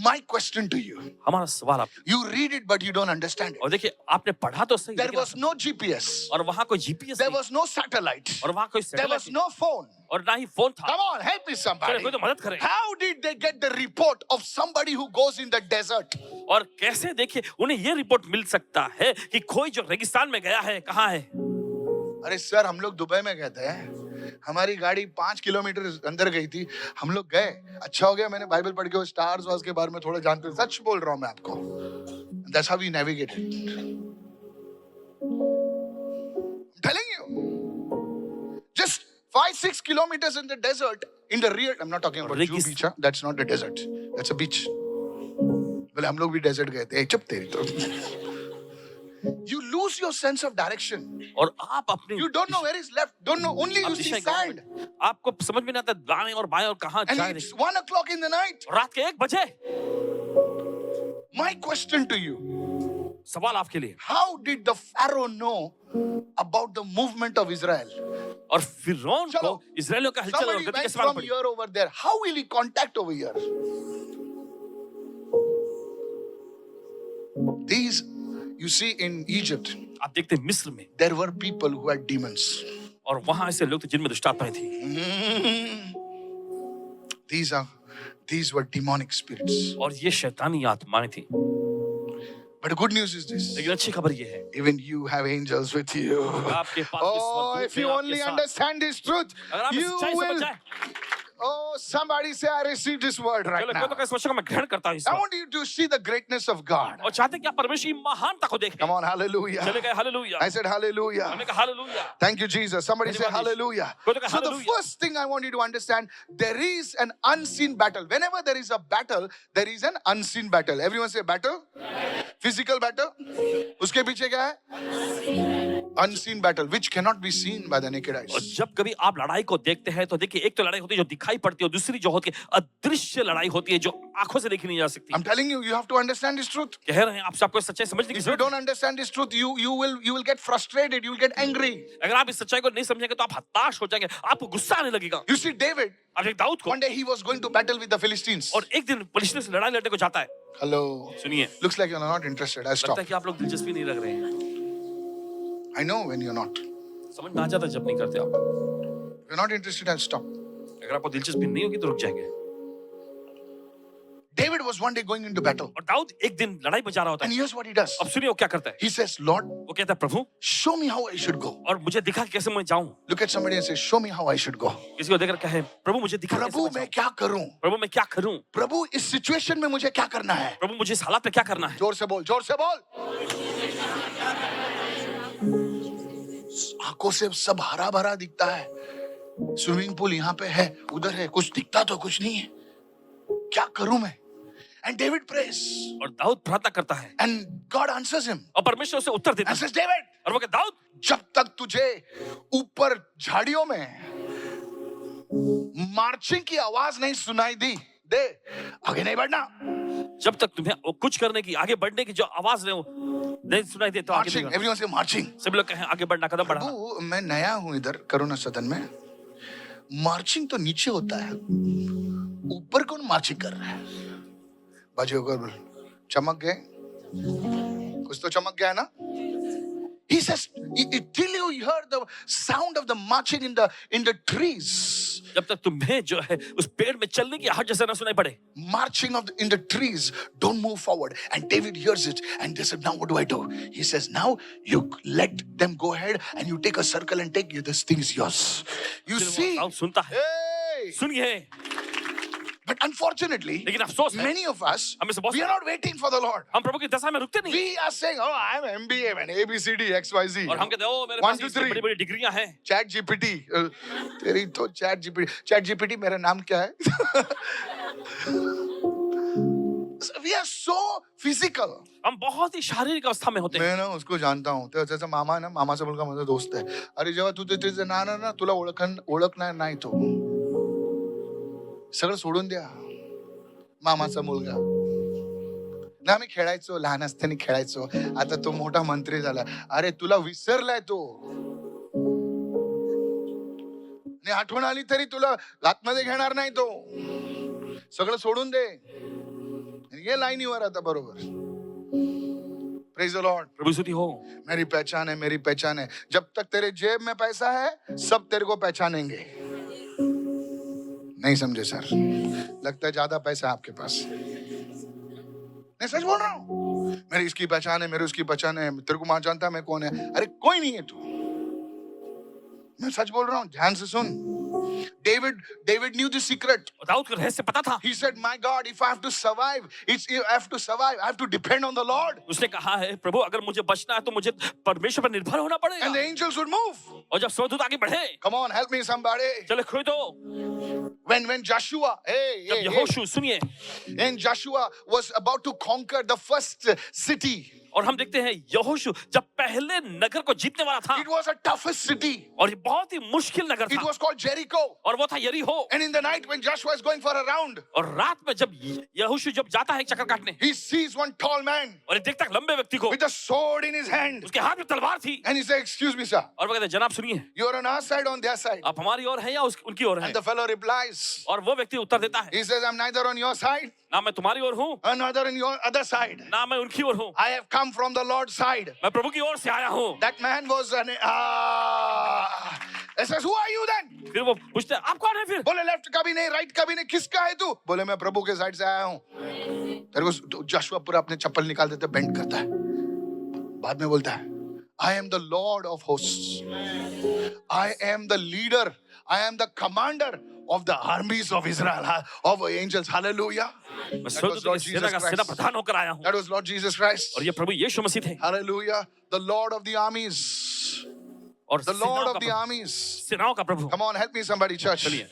My question to you, हमारा सवाल आप you read it but you don't understand it. और देखिए आपने पढ़ा तो सही There लेकिन was no GPS. और वहाँ कोई जीपीएस There नहीं was no satellite. और वहाँ कोई There was satellite no phone. और ना ही फोन था Come on, help me चलिए somebody. कोई तो मदद करे How did they get the report of somebody who goes in the desert? और कैसे देखिए उन्हें ये रिपोर्ट मिल सकता है कि कोई जो रेगिस्तान में गया है कहाँ है अरे सर हम लोग दुबई में गए थे हमारी गाड़ी 5 किलोमीटर अंदर गई थी हम लोग गए अच्छा हो गया मैंने बाइबल पढ़ के वो स्टार्स वार्स के बारे में थोड़ा जानते हूँ सच बोल रहा हूँ मैं आपको That's how we navigated. I'm telling you. Just 5-6 kilometers in the desert, in the real, I'm not talking about Jew beach, huh? That's not a desert. That's a beach. बोले हम लोग भी डेजर्ट गए थे चुप तेरी तो You lose your sense of direction. और आप अपनी You don't know where is left. Don't know. Only आप you see दिशा गाँव sand. में- आपको समझ में नहीं आता दाएं और बाएं और कहाँ And जाए it's 1 o'clock in the night. रात के 1 बजे My question to you. सवाल आपके लिए How did the Pharaoh know about the movement of Israel? और फिरौन को चलो, इजरायलियों का हलचल और Somebody गति went कैसे मालूम from पड़ी here over there. How will he contact over here? These, you see in Egypt, आप देखते हैं मिस्र में there were people who had demons. और वहां ऐसे लोग थे जिनमें दुष्टात्माएं थी These were demonic spirits. और ये शैतानी आत्माएं थी But the good news is this. लेकिन अच्छी खबर ये है Even you have angels with you. आपके पास Oh, स्वर्गदूत if you हैं only आपके साथ। understand this truth, अगर आप इस you सच्चाई समझ will. जाए Oh, somebody say, I received this word right चलो कोई now. तो कैसे सोचेगा मैं ग्रहण करता हूँ इस I वक्त। want you to see the greatness of God. और चाहते हैं कि आप परमेश्वर की महानता को देखें Come on, hallelujah. चले गए हालेलुया I said hallelujah. हमने कहा hallelujah Thank you, Jesus. Somebody say धन्यवाद यीशु। hallelujah. कोई तो कहे So the hallelujah। first thing I want you to understand, there is an unseen battle. Whenever there is a battle, there is an unseen battle. Everyone say battle. Physical battle. उसके पीछे क्या है? Unseen battle, which cannot be seen by the naked और eyes. जब कभी आप लड़ाई को देखते हैं तो देखिए एक तो लड़ाई होती है जो दिखाई पड़ती है और दूसरी जो होती है अदृश्य लड़ाई होती है जो आंखों से देखी नहीं जा सकती I'm telling you, you have to understand this truth. कह रहे हैं आपसे आपको इस सच्चाई समझने की If you जरूरत don't understand this truth, you will get frustrated. You will get angry. है अगर आप इस सच्चाई को नहीं समझेंगे तो आप हताश हो जाएंगे आपको गुस्सा आने लगेगा You see, David. आप एक दाऊद को One day he was going to battle with the Philistines. और एक दिन फलिस्तीनियों से लड़ाई लड़ने को जाता है Hello. सुनिए Looks like you're not interested. I लगता stop. है कि आप लोग दिलचस्पी नहीं रख रहे हैं I know when you're not. समझ में आ जाता है जब नहीं करते आप If you're not interested, I'll stop. अगर आपको दिलचस्पी नहीं होगी तो रुक जाएंगे David was one day going into battle. और दाऊद एक दिन लड़ाई में जा रहा होता And है here's what he does. अब सुनिए वो क्या करता है He says, Lord, वो कहता है प्रभु show me how I should go. और मुझे दिखा कि कैसे मैं जाऊं Look at somebody and say, show me how I should go. किसी को देखकर कहे प्रभु मुझे दिखा कैसे प्रभु मैं मैं जाऊं? क्या करूं? प्रभु मैं क्या करूं प्रभु इस सिचुएशन में मुझे क्या करना है? प्रभु मुझे इस हालात में क्या करना है जोर से बोल, जोर से बोल. आंखों से सब हरा भरा दिखता है. स्विमिंग पूल यहाँ पे है, उधर है, कुछ दिखता तो कुछ नहीं है. क्या करूं मैं? And David prays. और दाऊद प्रार्थना करता है And God answers him. और परमेश्वर उसे उत्तर देता And है says, David, और वो कहता दाऊद जब तक तुझे ऊपर झाड़ियों में मार्चिंग की आवाज नहीं सुनाई दी दे आगे नहीं बढ़ना जब तक तुम्हें वो कुछ करने की, आगे बढ़ने की जो आवाज नहीं सुनाई दे तो आगे नहीं मार्चिंग, बढ़ना। एवरीवन से मार्चिंग। सभी लोग कहें आगे बढ़ना, कदम बढ़ाना। प्रभु मैं नया हूं इधर करुणा सदन में, मार्चिंग तो नीचे होता है, ऊपर कौन मार्चिंग कर रहा है? बाजू होकर चमक गए, कुछ तो चमक गया ना? He says, till you hear the sound of the marching in the trees. जब तक तुम्हें जो है उस पेड़ में चलने की आहट जैसा ना सुनाई पड़े, Marching in the trees, don't move forward. And David hears it, and they said, now what do I do? He says, now you let them go ahead, and you take a circle and take you. This thing is yours. You फिर वो see, sound सुनता है, hey! सुनिए। But unfortunately, लेकिन अफसोस है, many of us, हमें से बहुत we are not waiting for the Lord. हम प्रभु की दशा में रुकते नहीं। We are saying, oh, I'm MBA, man, ABCD, XYZ. और हम कहते हैं ओ मेरे 1, पास 2, इससे 3. बड़ी बड़ी डिग्रियां हैं। चैट जीपीटी, तेरी तो चैट जीपीटी मेरा नाम क्या है? We are so physical. हम बहुत ही शारीरिक अवस्था में होते हैं। मैं ना उसको जानता हूँ, तो जैसे मामा है ना, मामा से बोलकर माझा दोस्त है. अरे जेव्हा तू तिथे ना ना ना तुला ओळखणार नाही तो, सगळं सोडून द्या. मामाचा मुलगा ना, आम्ही खेळायचो, लहान असताना खेळायचो, आता तो मोठा मंत्री झाला. अरे तुला विसरलाय तो, आणि आठवण आली तरी तुला आतमध्ये घेणार नाही तो. सगळं सोडून दे, ये लाईनीवर आता बरोबर. Praise the Lord. प्रभु स्तुति हो। मेरी पहचान है, मेरी पहचान है. जब तक तेरे जेब में पैसा है, सब तेरे को पहचानेंगे. नहीं समझे सर? लगता है ज्यादा पैसा है आपके पास. मैं सच बोल रहा हूं. मेरी इसकी पहचान है, मेरी उसकी पहचान है, तेरे को मां जानता है मैं कौन है. अरे कोई नहीं है तू. मैं सच बोल रहा हूं, ध्यान से सुन. David knew the secret. Dawood को रहस्य पता था। He said, my God, if I have to survive, I have to depend on the Lord. उसने कहा है प्रभु अगर मुझे बचना है तो मुझे परमेश्वर पर निर्भर होना And the पड़ेगा। angels would move. और जब स्वर्गदूत आगे बढ़े, Come on, help me somebody. चले खोई दो। When Joshua, जब यहोशू सुनिए, and Joshua was about to conquer the first city. और हम देखते हैं यहोशू जब पहले नगर को जीतने वाला था, It was a toughest city. और ये बहुत ही मुश्किल नगर It था, was called Jericho. और वो था यरीहो। And in the night when Joshua is going for a round, और रात में जब यहोशू जब जाता है एक चक्कर काटने, he sees one tall man और एक देखता है लंबे व्यक्ति को, with a sword in his hand. उसके हाथ में तलवार थी, And he says, excuse me, sir, और वो कहते हैं जनाब सुनिए, you're on our side or on their side? आप हमारी ओर हैं या उनकी ओर हैं? And the fellow replies, और वो व्यक्ति उत्तर देता है, he says, I'm neither on your side, ना मैं तुम्हारी ओर हूँ, neither on your other side. ना मैं उनकी ओर हूँ, I have come from the Lord's side. मैं प्रभु की ओर से आया हूँ। That man was he says, who are you then? फिर वो पूछते हैं आप कौन है फिर? बोले लेफ्ट का भी नहीं, राइट का भी नहीं, किसका है तू? बोले मैं प्रभु के साइड से आया हूँ. तेरे को जोशुआ पूरा अपने चप्पल निकाल देते, बेंड करता है, बाद में बोलता है, I am the Lord of hosts. I am the leader. I am the commander of the armies of Israel, of angels. Hallelujah. मैं That was स्वर्गदूत Lord की Jesus सेना का सेना Christ. प्रधान होकर आया हूँ, That was Lord Jesus Christ. और ये प्रभु यीशु मसीह थे, Hallelujah. The Lord of the armies. और The Lord सेनाओं of the का armies. सेनाओं का प्रभु। Come on, help me somebody, church. चलिए,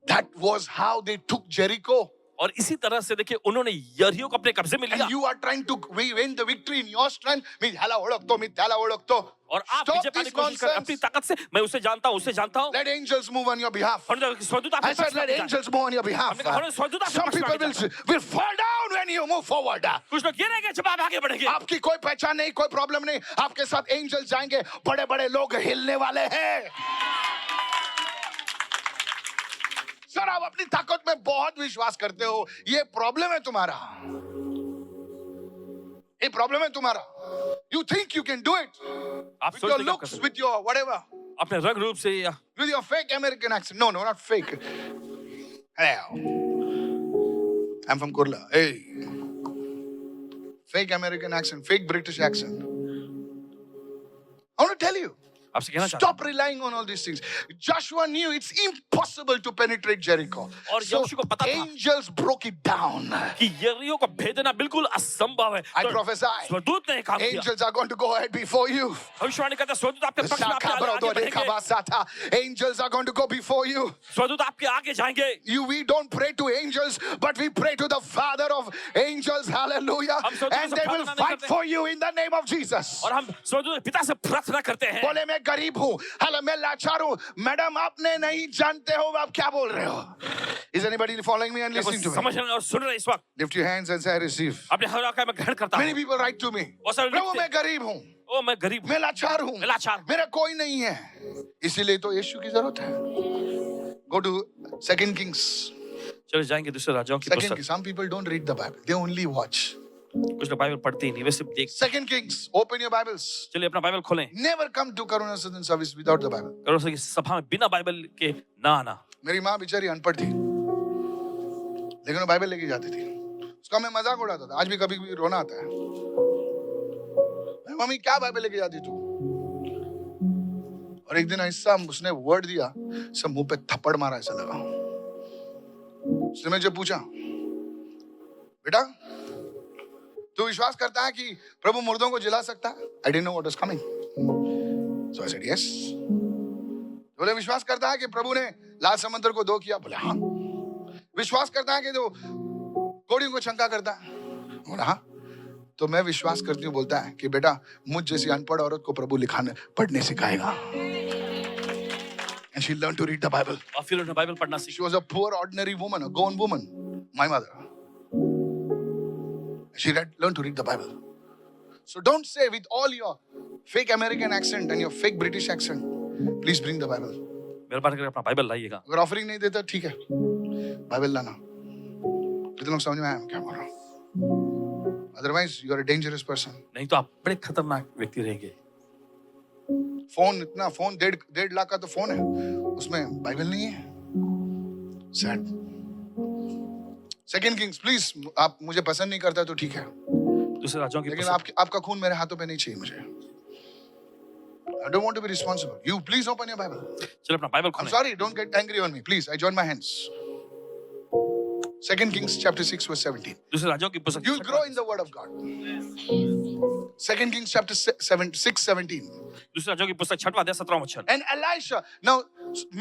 That was how they took Jericho. और इसी तरह से देखिए उन्होंने यरीहो को अपने कब्जे में लिया, And you are trying to win the victory in your strength. मी ह्याला ओळखतो, मी त्याला ओळखतो. और आप Stop विजय पाने this की कोशिश करें अपनी nonsense. ताकत से, मैं उसे जानता हूँ, उसे जानता हूँ, Let angels move on your behalf. और स्वर्गदूत आपके I said, पक्ष में let आगे angels move on your behalf. हमने कहा, स्वर्गदूत आपके Some पक्ष में people आगे will fall down when you move forward. जाएं। कुछ लोग गिरेंगे जब आप आगे बढ़ेंगे। आपकी कोई पहचान नहीं, कोई प्रॉब्लम नहीं, आपके साथ एंजल्स जाएंगे, बड़े बड़े लोग हिलने वाले हैं. सर आप अपनी ताकत में बहुत विश्वास करते हो, ये प्रॉब्लम है तुम्हारा. ये प्रॉब्लम है तुम्हारा. You think you can do it आप with your सोचते हैं कि आप कर looks, सकते with your whatever, हैं, अपने रंग रूप से या with your fake American accent. No, not fake. Hello. I'm from Kurla. Hey. Fake American accent, fake British accent. I want to tell you, आपसे कहना चाहता stop relying on all these things. Joshua knew it's impossible to penetrate Jericho. और So यहोशू को पता था angels broke it down. कि यरीहो को भेदना बिल्कुल असंभव है। I तो prophesy. स्वर्गदूत ने काम किया। Angels are going to go ahead before you. भविष्यवाणी करता है स्वर्गदूत आपके पक्ष में आपके आगे बढ़ेंगे। Angels are going to go before you. स्वर्गदूत आपके आगे जाएंगे। We don't pray to angels, but we pray to the Father of angels. Hallelujah. हम स्वर्गदूत And से they will प्रार्थना नहीं fight करते। for you in the name of Jesus. और हम स्वर्गदूत पिता से प्रार्थना करते हैं। बोले मैं मैं गरीब हूँ, हेलो मैं लाचार हूँ। मैडम आपने नहीं जानते हो आप क्या बोल रहे हो? Is anybody following me and क्या कोई listening to समझ me? रहे हैं और सुन रहे हैं इस वक्त? Lift your hands and say I receive. अपने हाथ उठाकर मैं ग्रहण करता Many हूँ। people write to me, बहुत सारे प्रभु लिखते मैं हैं, गरीब हूँ, ओ मैं गरीब हूँ, मैं लाचार हूँ, मैं लाचार हूँ। मेरा कोई नहीं है। इसीलिए तो यीशु की जरूरत है। Go to Second Kings. चले जाएंगे दूसरे राजाओं की Second पुस्तक। Kings. Some people don't read the Bible; they only watch. कुछ लोग बाइबल पढ़ते ही नहीं, वे सिर्फ देख। Second Kings. Open your Bibles. चलिए अपना बाइबल खोलें। Never come to Karuna Southern service without the Bible. करो सके सभा में बिना बाइबल के ना आना। मेरी माँ बेचारी अनपढ़ थी, लेकिन वो बाइबल लेके जाती थी। उसका मैं मजाक उड़ाता था। आज भी कभी कभी रोना आता है, मम्मी क्या बाइबल लेके जाती तू? और एक दिन ऐसा उसने वर्ड दिया, सब मुंह पे थप्पड़ मारा, ऐसा लगा। उसने मुझे पूछा, बेटा तू विश्वास करता है कि प्रभु मुर्दों को जिला सकता है? I didn't know what was coming. So I said yes. बोले विश्वास करता है कि प्रभु ने लाल समंदर को दो किया? बोले हाँ। विश्वास करता है कि जो कोड़ियों को शंका करता है? बोला हाँ। तो मैं विश्वास करती हूँ, बोलता है कि बेटा मुझ जैसी अनपढ़ औरत को प्रभु लिखाने पढ़ने सिखाएगा। And she learned to read the Bible. और फिर उन्हें बाइबल पढ़ना She सीखा। was a poor ordinary woman, a gone woman, my mother. She learned to read the Bible. So don't say with all your fake American accent and your fake British accent, please bring the Bible. मेहरबानी करके अपना Bible लाइएगा। अगर offering नहीं देता ठीक है, Bible लाना। कितने लोग समझ में आया मैं क्या बोल रहा हूँ? Otherwise you are a dangerous person. नहीं तो आप बड़े खतरनाक व्यक्ति रहेंगे। फोन इतना, फोन 1.5 लाख का तो फोन है, उसमें बाइबल नहीं है। सैड। सेकंड किंग्स प्लीज, आप मुझे पसंद नहीं करता तो ठीक है, दूसरे राज्यों की लेकिन पुस्तक। आपका खून मेरे हाथों पे नहीं चाहिए मुझे। I don't want to be responsible. You please open your Bible. चलिए अपना बाइबल I'm खोलें। sorry, don't get angry on me. Please, I join my hands. Second Kings chapter 6 verse 17. दूसरे राज्यों की पुस्तक। You'll grow in the word of God. Second Kings chapter 6:17. दूसरे राज्यों की पुस्तक 6वां अध्याय 17वां वचन। And Elisha, now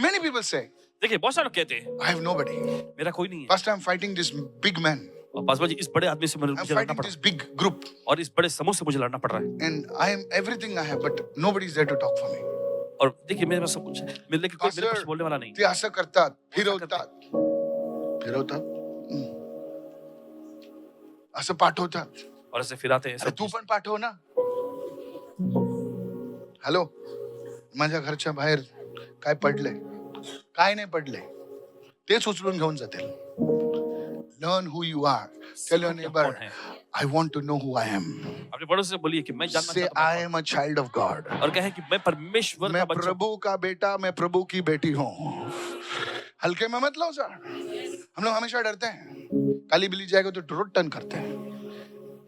many people say, देखिए बहुत सारे लोग कहते हैं I have nobody. मेरा कोई नहीं है। First I'm fighting this big man. और पासवान जी इस बड़े आदमी से I'm मुझे लड़ना fighting पड़ this रहा big group. है और इस बड़े समूह से मुझे लड़ना पड़ रहा है। And I am everything I have, but nobody is there to talk for me. और देखिए मेरे पास सब कुछ है, लेकिन कोई मेरे Pastor, पास बोलने वाला नहीं। ते असं करतात, फिरवतात, असं पाठवतात. और ऐसे फिराते हैं अरे सब तू चीज़। पण पाठव ना. हॅलो, माझ्या घरच्या बाहेर काय पडले? काय नाही पडले, तेच उचलून घेऊन जातील. Learn who you are. Tell your neighbor, I want to know who I am. अपने बड़ों से बोलिए कि मैं जानना Say चाहता I हूँ am a child of God. और कहें कि मैं परमेश्वर मैं का बच्चा हूँ। प्रभु का बेटा, मैं प्रभु की बेटी हूँ। हल्के में मत लो सर। हम लोग हमेशा डरते हैं, काली बिल्ली जाएगा तो रोड टर्न करते हैं।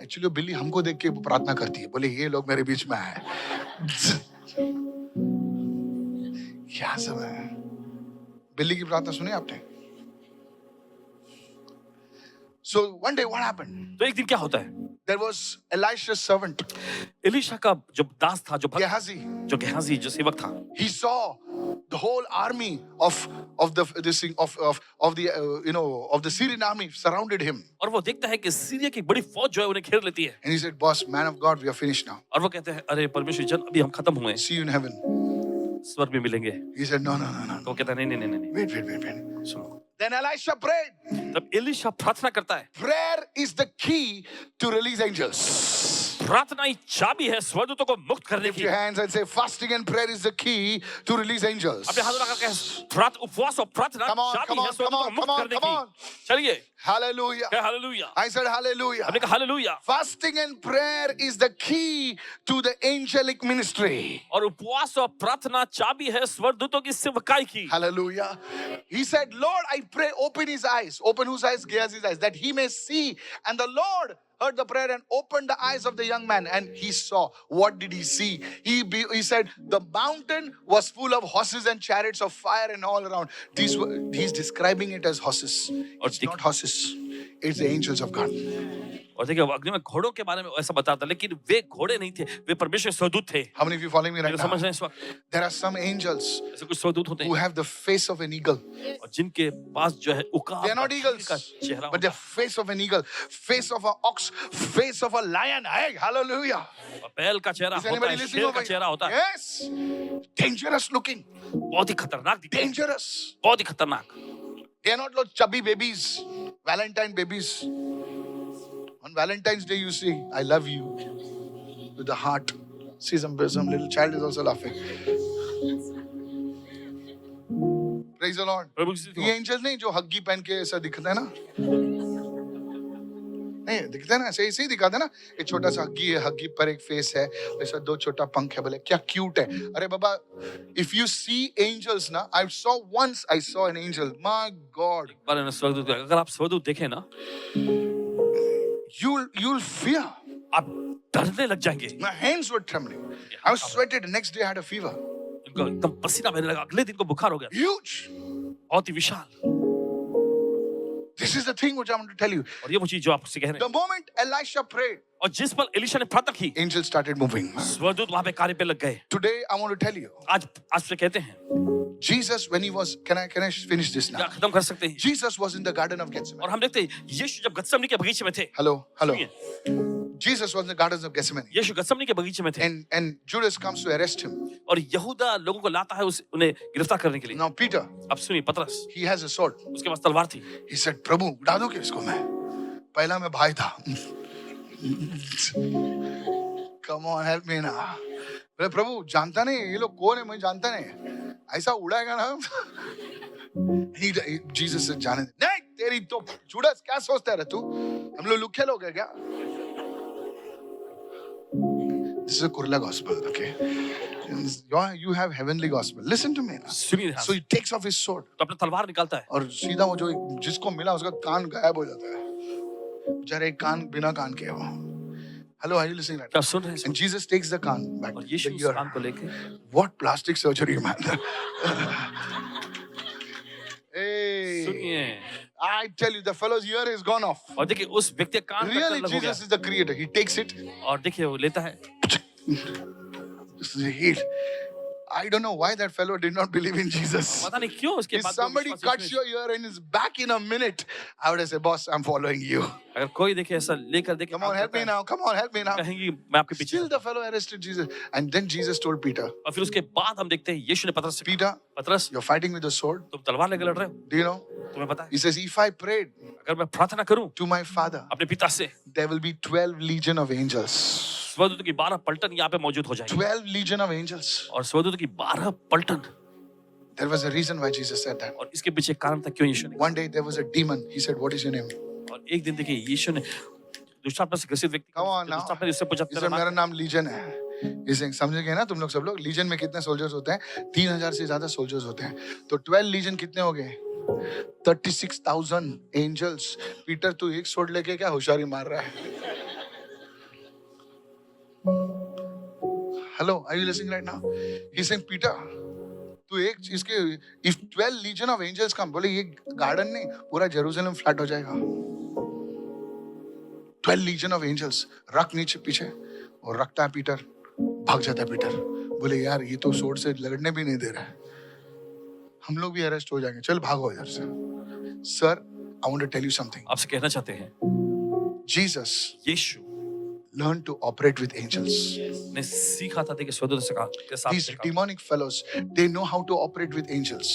एक्चुअली बिल्ली हमको देख के प्रार्थना करती है, बोले ये लोग मेरे बीच में आए। क्या सब है? बिल्ली की प्रार्थना सुनी आपने? So one day what happened? तो एक दिन क्या होता है? There was Elisha's servant Elisha का जो दास था, जो भक्त, Gehazi. जो गेहाजी, जो सेवक था, He saw the whole army of the Syrian army surrounded him, और वो देखता है कि सीरिया की बड़ी फौज जो है उन्हें घेर लेती है। and he said, "Boss, man of God, we are finished now. और वो कहते हैं अरे परमेश्वर जन अभी हम खत्म हुए हैं, See you in heaven." स्वर्ग में मिलेंगे। He said, "No, no, no, no. तो वो कहता है नहीं नहीं नहीं नहीं, Wait. सुनो। Then Elisha prayed. तब एलीशा प्रार्थना करता है। Prayer is the key to release angels. प्रार्थना ही चाबी है स्वर्गदूतों को मुक्त करने Lift की। your hands and say, fasting and prayer is the key to release angels. अपने हाथों लगा के उपवास और प्रार्थना Come on, चाबी है स्वर्गदूतों को मुक्त करने come on. की। चलिए, Hallelujah. Hallelujah. I said hallelujah. हमने कहा hallelujah. Fasting and prayer is the key to the angelic ministry. और उपवास और प्रार्थना चाबी है स्वर्गदूतों की सेवकाई की। Hallelujah. He said, Lord, I pray, open his eyes. Open whose eyes? Gehazi's eyes, that he may see. And the Lord heard the prayer and opened the eyes of the young man, and he saw. What did he see? He said, the mountain was full of horses and chariots of fire and all around. He's describing it as horses. It's not horses. horses. It's the angels of God. और देखिए वो अग्नि में घोड़ों के बारे में ऐसा बताता, लेकिन वे घोड़े नहीं थे, वे परमेश्वर के स्वदूत थे। How many of you following me right जो समझ now? रहे हैं इस वक्त? There are some angels ऐसे कुछ स्वदूत होते who हैं have the face of an eagle. और जिनके पास जो है उकाब They are not का चील का eagles, चेहरा but होता the face of an eagle, face of an ox, face of a lion. Hey, hallelujah. है और बैल का चेहरा Is होता anybody है, listening शेर over का चेहरा होता है। Yes. Dangerous looking. बहुत ही खतरनाक दिखते हैं, Dangerous. बहुत ही खतरनाक। They are not like chubby babies, Valentine babies. On Valentine's Day, you see, I love you with the heart. See, some little child is also laughing. Praise the Lord. प्रभु की स्तुति ये हो। एंजल नहीं जो huggy पहन के ऐसा दिखता है ना, नहीं दिखता है ना, ऐसे ही दिखाता है ना। एक छोटा सा हग्गी है, हग्गी पर एक फेस है, ऐसा दो छोटा पंख है, बोले क्या क्यूट है। अरे बाबा, if you see angels ना, I saw an angel, my God, एक बार ना स्वर्गदूत, अगर आप स्वर्गदूत देखें ना, you'll fear. आप डरने लग जाएंगे। My hands were trembling. I was sweated. Next day I had a fever. इनको एकदम पसीना बहने लगा, अगले दिन को बुखार हो गया, Huge. बहुत ही विशाल। This is the thing which I want to tell you. और ये वो चीज जो आपसे कह रहे The हैं। moment Elisha prayed, और जिस पल एलीशा ने प्रार्थना की, angels started moving. स्वर्गदूत वहां पे कार्य पे लग गए। Today I want to tell you, आज से कहते हैं, Jesus when he was, can I finish this क्या now? खत्म कर सकते हैं? Jesus was in the Garden of Gethsemane. और हम देखते हैं यीशु जब गत्समनी के बगीचे में थे, Hello. सुनिए, Jesus was in the Gardens of Gethsemane. यीशु गत्समनी के बगीचे में थे And Judas comes to arrest him. और यहूदा लोगों को लाता है उन्हें गिरफ्तार करने के लिए। Now Peter, अब सुनिए, पतरस, he has a sword. उसके पास तलवार थी। He said, प्रभु उड़ा दो क्या इसको मैं? पहला मैं भाई था. Come on, help me now. बोले प्रभु जानता नहीं ये लोग कौन है, मैं जानता नहीं, ऐसा उड़ाएगा ना। Jesus से जाने दे। नहीं तेरी तो जुड़स क्या सोचता है तू, हम लोग लुखे लोग हैं क्या? This is a Kurla gospel, okay? You have heavenly gospel. Listen to me now. सुनिए ध्यान So से। he takes off his sword. तो अपना तलवार निकालता है और सीधा वो जो जिसको मिला उसका कान गायब हो जाता है। बेचारे एक कान बिना कान के वो। Hello, are you listening right क्या now? सुन रहे हैं? And Jesus takes the can't back. और The यीशु उस ear. कान को लेके, What plastic surgery, man? Hey, सुनिए, I tell you, the fellow's ear is gone off. और देखिए उस व्यक्ति का कान कट Really, अलग हो गया Jesus is the creator. He takes it. और देखिए वो लेता है। This is healed. I don't know why that fellow did not believe in Jesus. पता नहीं क्यों उसके If बाद somebody cuts your ear and is back in a minute, I would have said, boss, I'm following you. अगर कोई देखे ऐसा लेकर देखे, Come on, help me now. Come on, help me now. कहेंगे मैं आपके पीछे Still हूं। the fellow arrested Jesus. And then Jesus told Peter, और फिर उसके बाद हम देखते हैं यीशु ने पतरस से कहा, Peter, पतरस you're fighting with the sword. तुम तलवार लेकर लड़ रहे हो, Do you know? तुम्हें पता है? He says, if I prayed अगर मैं प्रार्थना करूं to my Father, अपने पिता से, there will be 12 legion of angels. स्वर्गदूत की 12 पलटन यहाँ पे मौजूद हो जाएंगे। 12 legion of angels. और स्वर्गदूत की 12 पलटन। There was a reason why Jesus said that. और इसके पीछे कारण था क्यों यीशु ने। One day there was a demon. He said, what is your name? और एक दिन देखिए यीशु ने दुष्टात्मा से ग्रसित व्यक्ति Come on को, now. दुष्टात्मा ने उससे पूछा, He said, मेरा नाम लीजन है। इसे समझ गए ना तुम लोग सब लोग? लीजन में कितने सोल्जर्स होते हैं? 3000 से ज्यादा सोल्जर्स होते हैं। तो 12 लीजन कितने हो गए? 36,000 एंजल्स। पीटर तू एक सोड लेके क्या होशियारी मार रहा है? Hello, are you listening right now? He's saying, Peter, तू एक इसके if 12 legion of angels come, बोले ये गार्डन नहीं, पूरा जेरूसलम फ्लैट हो जाएगा। 12 legion of angels, रख नीचे पीछे, और रखता है पीटर, भाग जाता है पीटर। बोले यार ये तो सोड से लड़ने भी नहीं दे रहा है, हम लोग भी अरेस्ट हो जाएंगे, चल भागो इधर से। Sir, I want to tell you something. आपसे कहना चाहते हैं, Jesus Yeshu learned to operate with angels. ने सीखा था, देखिए स्वर्गदूत के साथ These देखा। demonic fellows, they know how to operate with angels.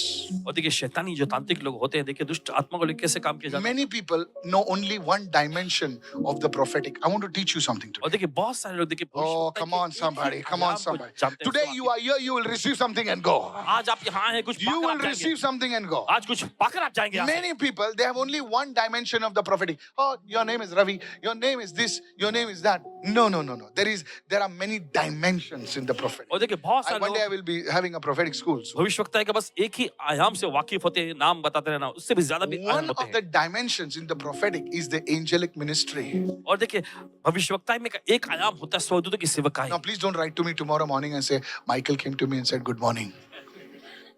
और देखिए शैतानी जो तांत्रिक लोग होते हैं, देखिए दुष्ट आत्मा को लेकर कैसे काम किया जाता है। Many people know only one dimension of the prophetic. I want to teach you something today. और देखिए बहुत सारे लोग देखिए Oh, come on, somebody. Come on, somebody. Today you are here, you will receive something and go. आज आप यहाँ हैं, कुछ You पाकर will आप जाएंगे। receive something and go. आज कुछ पाकर आप जाएंगे यहाँ से। Many people, they have only one dimension of the prophetic. Oh, your name is Ravi. Your name is this. Your name is that. No, no, no, no. There are many dimensions in the prophetic. और देखिए बहुत सारे One day I लोग will be having a prophetic school. So भविष्यवक्ता है कि बस एक ही आयाम से वाकिफ होते हैं, नाम बताते रहना, उससे भी ज्यादा भी आयाम one होते of the हैं। dimensions in the prophetic is the angelic ministry. और देखिए भविष्यवक्ता में का एक आयाम होता है स्वर्गदूतों की सेवकाई। Now, please don't write to me tomorrow morning and say, Michael came to me and said, good morning.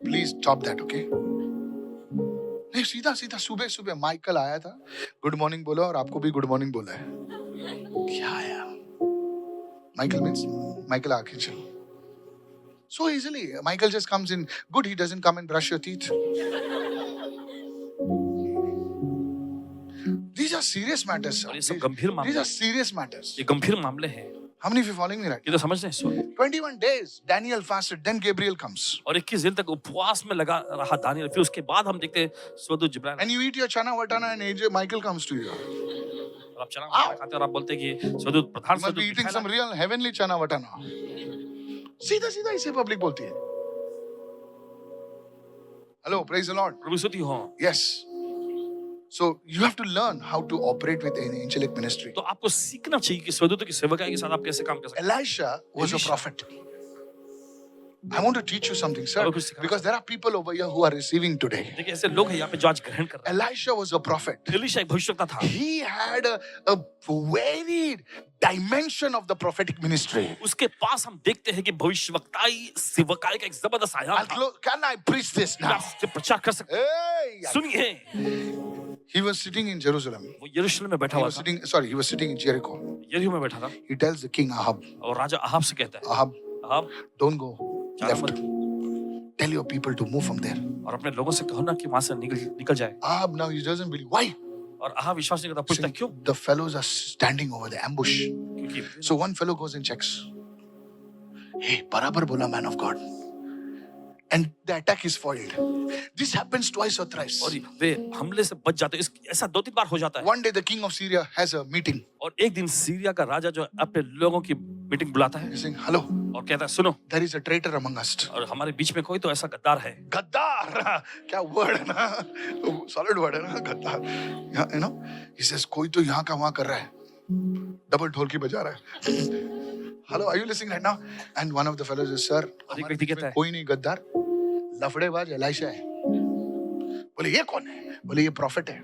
Please stop that, okay? नहीं, सीधा सीधा सुबह सुबह माइकल आया था, गुड मॉर्निंग बोला और आपको भी गुड मॉर्निंग बोला है। क्या यार, माइकल मीन्स माइकल आके चलो। So easily, Michael just comes in. Good, he doesn't come and brush your teeth. These are serious matters, sir. और ये सब गंभीर मामले These are हैं। serious matters. ये गंभीर मामले हैं। How many of you following me right? ये तो समझ रहे हैं इस वक्त। 21 days, Daniel fasted, then Gabriel comes. और 21 दिन तक उपवास में लगा रहा दानियल। फिर उसके बाद हम देखते हैं स्वर्गदूत जिब्राइल। And you eat your chana vatana and AJ, Michael comes to you. और आप चना मसाला खाते हैं और आप बोलते हैं कि स्वर्गदूत प्रधान You must be स्वर्गदूत eating some मिठाई real heavenly chana vatana. सीधा सीधा इसे पब्लिक बोलती है। Hello, praise the Lord. प्रभु स्तुति हो। Yes. So you have to learn how to operate with an angelic ministry. तो आपको सीखना चाहिए कि स्वर्गदूतों की सेवकाई के साथ आप कैसे काम कर सकते Elisha was a Elisha. prophet. I want to teach you something, sir, अब कुछ सिखाना because there are people over here who are receiving today. हैं। देखिए ऐसे लोग हैं यहाँ पे जो आज ग्रहण कर रहे Elisha was a prophet. हैं। एलीशा एक भविष्यवक्ता था। He had a varied dimension of the prophetic ministry. उसके पास हम देखते हैं कि भविष्यवक्ताई सेवकाई का एक जबरदस्त आयाम था। Can I preach this क्या now? आप इससे प्रचार कर सकते Hey! हैं? सुनिए, He was sitting in Jerusalem. वो यरूशलेम में बैठा He हुआ was था। sitting, he was sitting in Jericho. यरीहो में बैठा था He tells the king Ahab, और राजा अहाब से कहता है, Ahab, अहाब don't go जाना left. मत Tell your people to move from there. और अपने लोगों से कहो ना कि वहां से निकल जाए। Ahab now he doesn't believe. Why? और अहाब विश्वास नहीं करता, पूछता क्यों? The fellows are standing over the ambush. क्योंकि So one fellow goes and checks. Hey, barabar bola, man of God. And the attack is foiled. This happens twice or thrice. और वे हमले से बच जाते हैं। ऐसा 2-3 बार हो जाता है। One day the king of Syria has a meeting. और एक दिन सीरिया का राजा जो है अपने लोगों की मीटिंग बुलाता है He's saying, hello, और कहता है सुनो, there is a traitor among us. और हमारे बीच में कोई तो ऐसा गद्दार है। गद्दार क्या वर्ड है ना, सॉलिड वर्ड है ना गद्दार। You know, he says कोई तो यहाँ का वहाँ कर रहा है, डबल ढोलकी बजा रहा है। Hello, are you listening right now? And one of the fellows says, sir, और एक हमारे व्यक्ति बीच कहता में है, कोई नहीं गद्दार, लफड़ेबाज एलाइशा है। बोले ये कौन है? बोले ये प्रॉफिट है,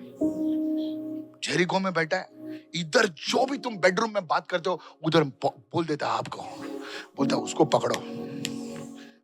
जेरिको में बैठा है, इधर जो भी तुम बेडरूम में बात करते हो उधर बोल देता है आपको, बोलता है उसको पकड़ो।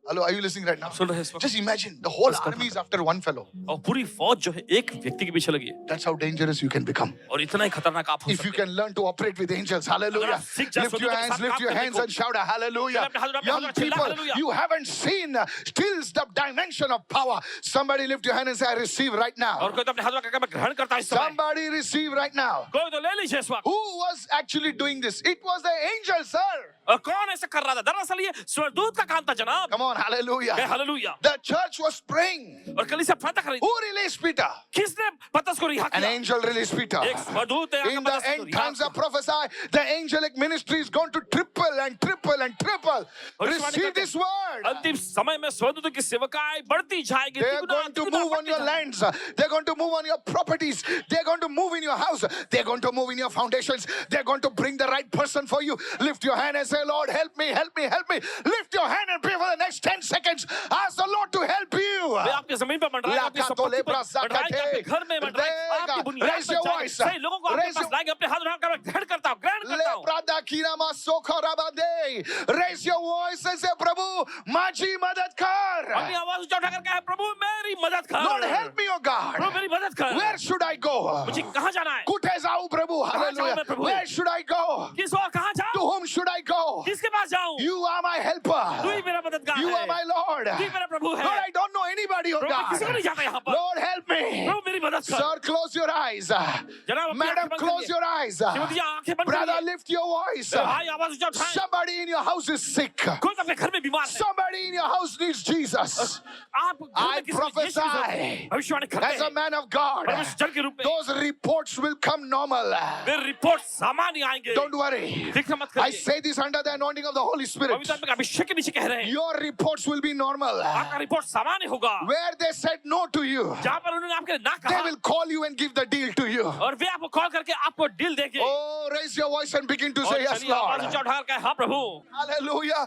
Hello, are you listening right now? सुन रहे हैं इस वक्त? Just imagine the whole army is after one fellow. और पूरी फौज जो है एक व्यक्ति के पीछे लगी है। That's how dangerous you can become. और इतना ही खतरनाक आप हो If you सकते can learn to operate with angels, hallelujah. सीख जाए Lift your स्वर्गदूतों के hands, साथ lift काम your करने hands को। and shout a hallelujah. अपने हाथ Young चिल्ला people, hallelujah। you haven't seen still the dimension of power. Somebody lift your hand and say, I receive right हैं। और now. कोई तो अपने हाथ में कहकर मैं ग्रहण करता है इस समय। Somebody receive right now. कोई तो ले लीजिए इस वक्त। Who was actually doing this? It was the angel, sir. और कौन ऐसा कर रहा था? दरअसल ये स्वर्गदूत का काम था जनाब। Come on, hallelujah. Hallelujah. The church was praying. और कलीसिया प्रार्थना कर रही थी। Who released Peter? किसने पतरस को रिहा An किया? angel released Peter. एक स्वर्गदूत ने In आकर the पतरस को end रिहा times, I किया। prophesy the angelic ministry is going to triple and triple and triple. Receive this word. अंतिम समय में स्वर्गदूतों की सेवकाई बढ़ती जाएगी। They're going to move on your lands. They're going to move on your properties. They're going to move in your house. They're going to move in your foundations. They're going to bring the right person for you. Lift your hand and say, Lord, help me, help me, help me. Lift your hand and pray for the next 10 seconds. Ask the Lord to help you. वे आपके जमीन पर मंडराएंगे, आपकी संपत्ति पर मंडराएंगे, आपके घर में मंडराएंगे, आपकी बुनियाद Raise पर your जाएंगे। voice. सही लोगों को आपके Raise पास your- लाएंगे। अपने हाथ उठाकर मैं ग्रहण करता हूँ, ग्रहण करता हूँ। Raise your voice and say, Prabhu, माझी मदद कर. अपनी आवाज ऊंचा उठाकर कहे, प्रभु मेरी मदद कर। Lord, help me, oh प्रभु God. मेरी मदद कर। Where should I go? मुझे कहाँ जाना है? कुठे जाऊ प्रभु? Hallelujah. मैं प्रभु? Where should I go? किस और कहाँ To जाऊँ? whom should I go? किसके पास जाऊँ? You are my तू ही helper. मेरा मददगार You है। are my Lord. तू ही मेरा प्रभु है। Lord, I don't know anybody, oh प्रभु मैं किसी को नहीं God. जानता यहाँ पर। Lord, help me. प्रभु मेरी मदद कर। Sir, close your eyes. जनाब अपनी Madam, आंखें बंद close करिए। your eyes. श्रीमती जी आंखें बंद Brother, करिए। lift your voice. मेरे भाई आवाज ऊंचा उठाएं। Somebody in your house is sick. कोई तो अपने घर में बीमार है। Somebody in your house needs Jesus. आप घर I में किसी को यीशु की जरूरत है। prophesy भविष्यवाणी करते as a हैं। man of God. परमेश्वर के रूप में Those reports will come normal. Way report सामान्य आएंगे। Don't worry. फिक्र मत I करिए। say this under the anointing of the Holy Spirit. पवित्र आत्मा के अभिषेक के नीचे कह रहे हैं। Your reports will be normal. आपका रिपोर्ट सामान्य होगा। Where they said no to you, जहाँ पर उन्होंने आपके ना they कहा will call you and give the deal to you. और वे आपको कॉल करके आपको डील देंगे। Oh, raise your voice and begin to और say yes, चलिए आवाज Lord. ऊंचा उठाकर कहे हाँ प्रभु। Hallelujah.